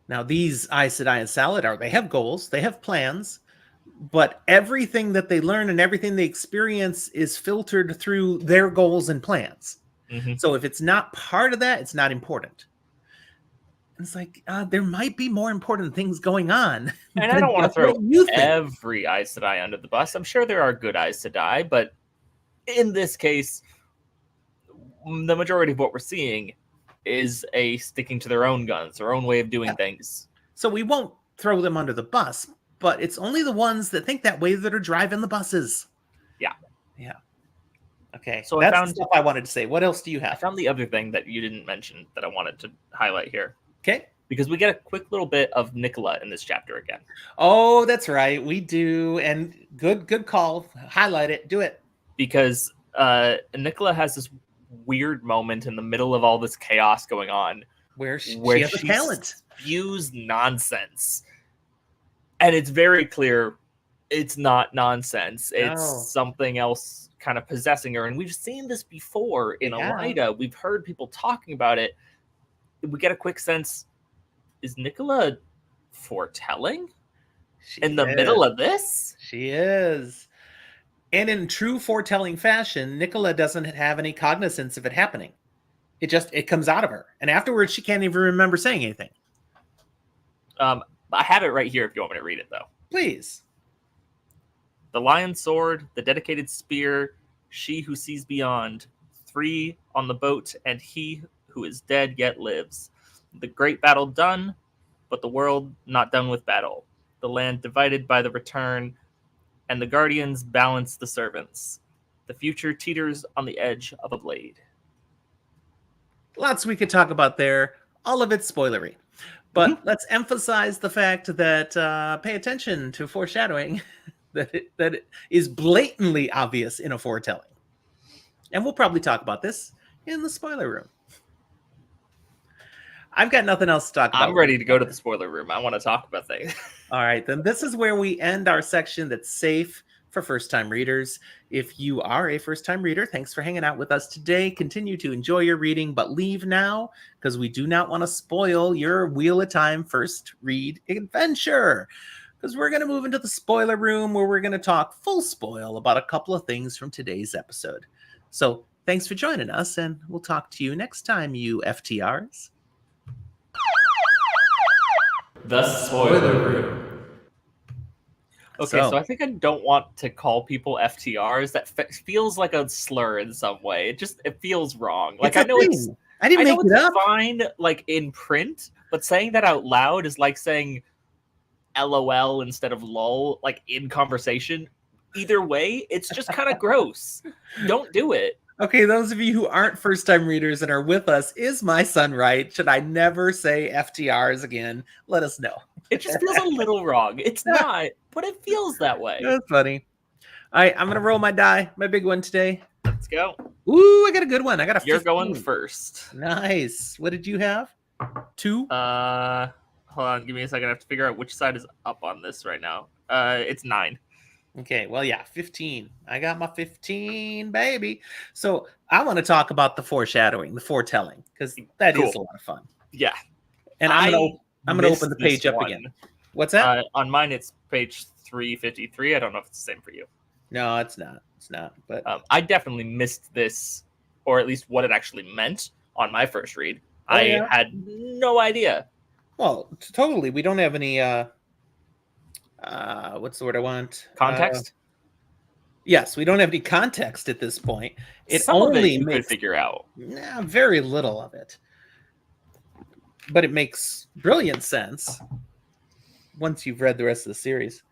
Now, these Aes Sedai and Saladar, they have goals, they have plans, but everything that they learn and everything they experience is filtered through their goals and plans. Mm-hmm. So if it's not part of that, it's not important. It's like, there might be more important things going on. And I don't want to throw every Aes Sedai under the bus. I'm sure there are good Aes Sedai, but in this case, the majority of what we're seeing is a sticking to their own guns, their own way of doing things. So we won't throw them under the bus, but it's only the ones that think that way that are driving the buses. Yeah. Yeah. Okay. So that's the stuff I wanted to say. What else do you have? I found the other thing that you didn't mention that I wanted to highlight here. Okay. Because we get a quick little bit of Nicola in this chapter again. Oh, that's right. We do. And good call. Highlight it. Do it. Because Nicola has this weird moment in the middle of all this chaos going on where she has a talent. Spews nonsense. And it's very clear it's not nonsense. It's something else kind of possessing her. And we've seen this before in Elida. We've heard people talking about it. We get a quick sense, is Nicola foretelling in the middle of this? She is. And in true foretelling fashion, Nicola doesn't have any cognizance of it happening. It comes out of her. And afterwards, she can't even remember saying anything. I have it right here if you want me to read it, though. Please. The lion sword, the dedicated spear, she who sees beyond, 3 on the boat, and he who is dead yet lives. The great battle done, but the world not done with battle. The land divided by the return, and the guardians balance the servants. The future teeters on the edge of a blade. Lots we could talk about there. All of it's spoilery. But let's emphasize the fact that pay attention to foreshadowing that it is blatantly obvious in a foretelling. And we'll probably talk about this in the spoiler room. I've got nothing else to talk about. I'm ready to go to the spoiler room. I want to talk about things. All right, then this is where we end our section that's safe for first-time readers. If you are a first-time reader, thanks for hanging out with us today. Continue to enjoy your reading, but leave now because we do not want to spoil your Wheel of Time first read adventure. Because we're going to move into the spoiler room where we're going to talk full spoil about a couple of things from today's episode. So thanks for joining us, and we'll talk to you next time, you FTRs. The spoiler room. Okay, so I think I don't want to call people FTRs. That feels like a slur in some way. It feels wrong. Like I know it's fine, like in print, but saying that out loud is like saying LOL instead of lol, like in conversation. Either way, it's just kind of gross. Don't do it. Okay, those of you who aren't first-time readers and are with us, is my son right? Should I never say FTRs again? Let us know. It just feels a little wrong. It's not, but it feels that way. That's funny. All right, I'm going to roll my die, my big one today. Let's go. Ooh, I got a good one. I got a 15. You're going first. Nice. What did you have? 2? Hold on, give me a second. I have to figure out which side is up on this right now. It's 9. Okay, well, yeah, 15. I got my 15, baby. So I want to talk about the foreshadowing, the foretelling, because that is a lot of fun. Yeah. And I'm going to open the page up again. What's that? On mine, it's page 353. I don't know if it's the same for you. No, it's not. It's not. But I definitely missed this, or at least what it actually meant on my first read. I had no idea. Well, totally. We don't have any... what's the word I want? Context? Yes, we don't have any context at this point. Some only of it you could figure out. Very little of it. But it makes brilliant sense once you've read the rest of the series.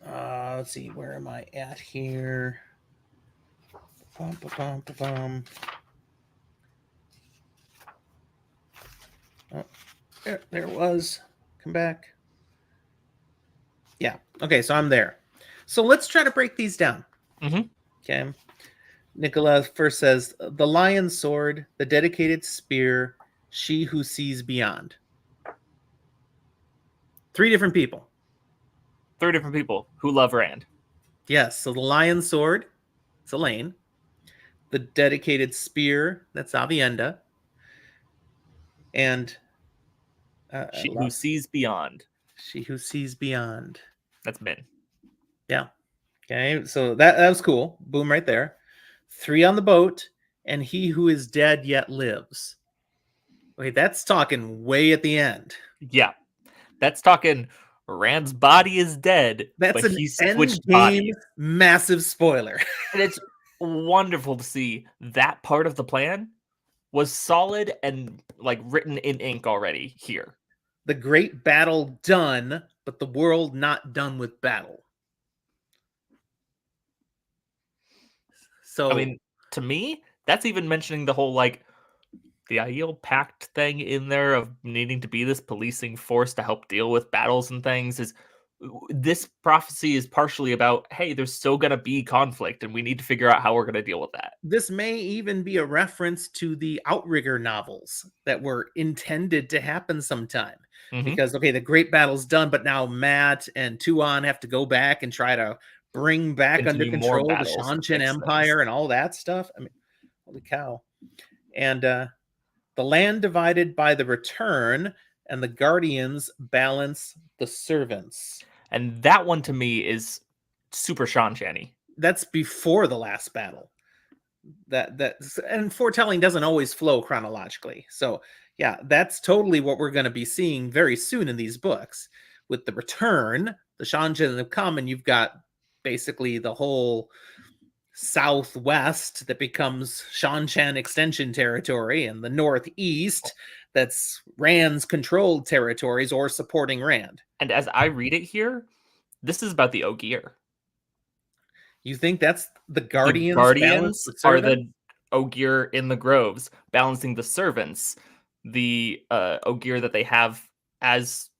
Let's see, where am I at here? Oh, there it was. Come back. Yeah. Okay, so I'm there. So let's try to break these down. Okay. Nicola first says, the lion's sword, the dedicated spear, she who sees beyond. 3 different people. 3 different people who love Rand. Yes. So the lion's sword, it's Elaine. The dedicated spear, that's Avienda. And she who sees beyond. She who sees beyond. That's Min. Yeah. Okay. So that was cool. Boom, right there. 3 on the boat, and he who is dead yet lives. Okay, that's talking way at the end. Yeah. That's talking Rand's body is dead, that's but an he switched endgame bodies. Massive spoiler. And it's wonderful to see that part of the plan was solid and like written in ink already here. The great battle done, but the world not done with battle. So I mean, to me, that's even mentioning the whole like the Aiel Pact thing in there of needing to be this policing force to help deal with battles and things. Is this prophecy is partially about, hey, there's still going to be conflict and we need to figure out how we're going to deal with that. This may even be a reference to the Outrigger novels that were intended to happen sometime. Because, okay, the great battle's done, but now Matt and Tuon have to go back and try to bring back under control the Seanchan Empire and all that stuff. I mean, holy cow. And the land divided by the return, and the guardians balance the servants. And that one to me is super Seanchan-y. That's before the last battle. And foretelling doesn't always flow chronologically. So yeah, that's totally what we're going to be seeing very soon in these books. With the return, the Seanchan have come, and you've got basically the whole southwest that becomes Shanshan extension territory, and the northeast that's Rand's controlled territories or supporting Rand. And as I read it here, this is about the Ogier. You think that's the Guardians? The Guardians are the Ogier in the groves, balancing the servants, the Ogier that they have as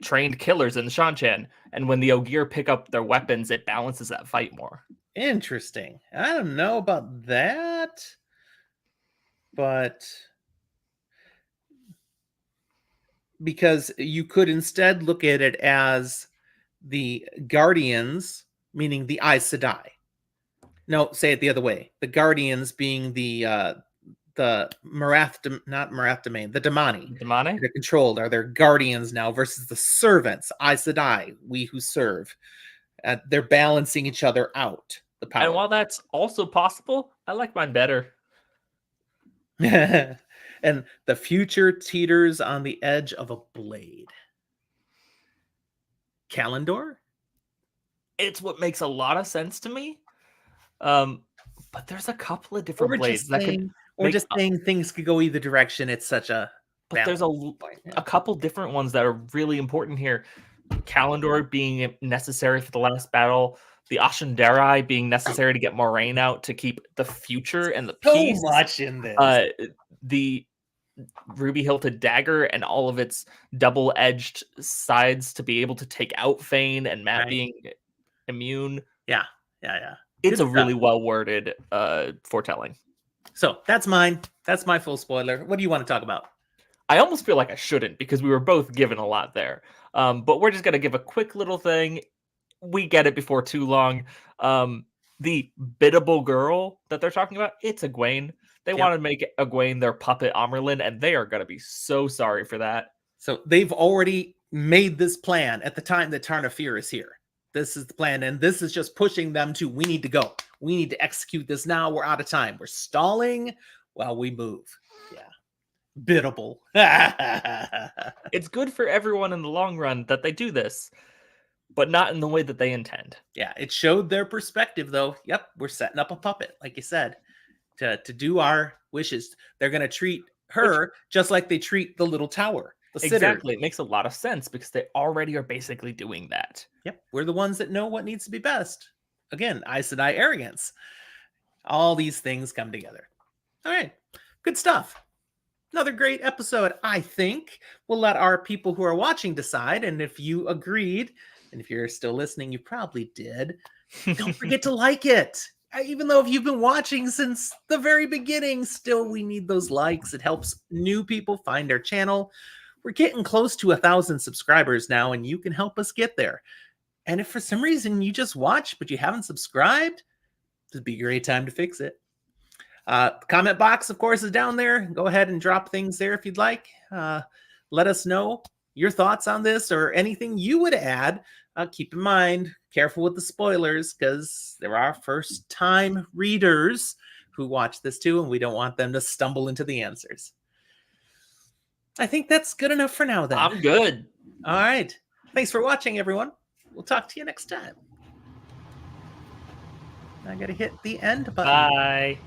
trained killers in the Shanshan. And when the Ogier pick up their weapons, it balances that fight more. Interesting. I don't know about that, but because you could instead look at it as the Guardians, meaning the Aes Sedai. No, say it the other way. The Guardians being the Marath, not Marath domain, the Damani. Damani? They're controlled. Are their guardians now versus the servants, Aes Sedai, we who serve. They're balancing each other out. The power. And while that's also possible, I like mine better. And the future teeters on the edge of a blade. Kalendor? It's what makes a lot of sense to me. But there's a couple of different blades that could. Or just saying things could go either direction. It's such a. But there's a couple different ones that are really important here. Kalendor being necessary for the last battle. The Ashandarai being necessary to get Moraine out to keep the future and the peace. So much in this. The ruby hilted dagger and all of its double-edged sides to be able to take out Fane and Matt being immune. Yeah. It's a really well-worded foretelling. So that's mine. That's my full spoiler. What do you want to talk about? I almost feel like I shouldn't because we were both given a lot there. But we're just going to give a quick little thing. We get it before too long. The biddable girl that they're talking about, it's Egwene. They want to make Egwene their puppet Amerlin, and they are going to be so sorry for that. So they've already made this plan at the time that Tarnafir is here. This is the plan, and this is just pushing them to, we need to go. We need to execute this now. We're out of time. We're stalling while we move. Yeah. Biddable. It's good for everyone in the long run that they do this, but not in the way that they intend. Yeah, it showed their perspective, though. Yep, we're setting up a puppet, like you said, to do our wishes. They're going to treat her just like they treat the little tower. Exactly. It makes a lot of sense because they already are basically doing that. Yep, we're the ones that know what needs to be best. Again, Aes Sedai arrogance. All these things come together. All right, good stuff. Another great episode, I think. We'll let our people who are watching decide, and if you agreed, and if you're still listening, you probably did, don't forget to like it. Even though if you've been watching since the very beginning, still we need those likes. It helps new people find our channel. We're getting close to 1,000 subscribers now, and you can help us get there. And if for some reason you just watch, but you haven't subscribed, this would be a great time to fix it. The comment box, of course, is down there. Go ahead and drop things there if you'd like. Let us know your thoughts on this or anything you would add. Keep in mind, careful with the spoilers, because there are first-time readers who watch this too, and we don't want them to stumble into the answers. I think that's good enough for now, then. I'm good. All right. Thanks for watching, everyone. We'll talk to you next time. I got to hit the end button. Bye.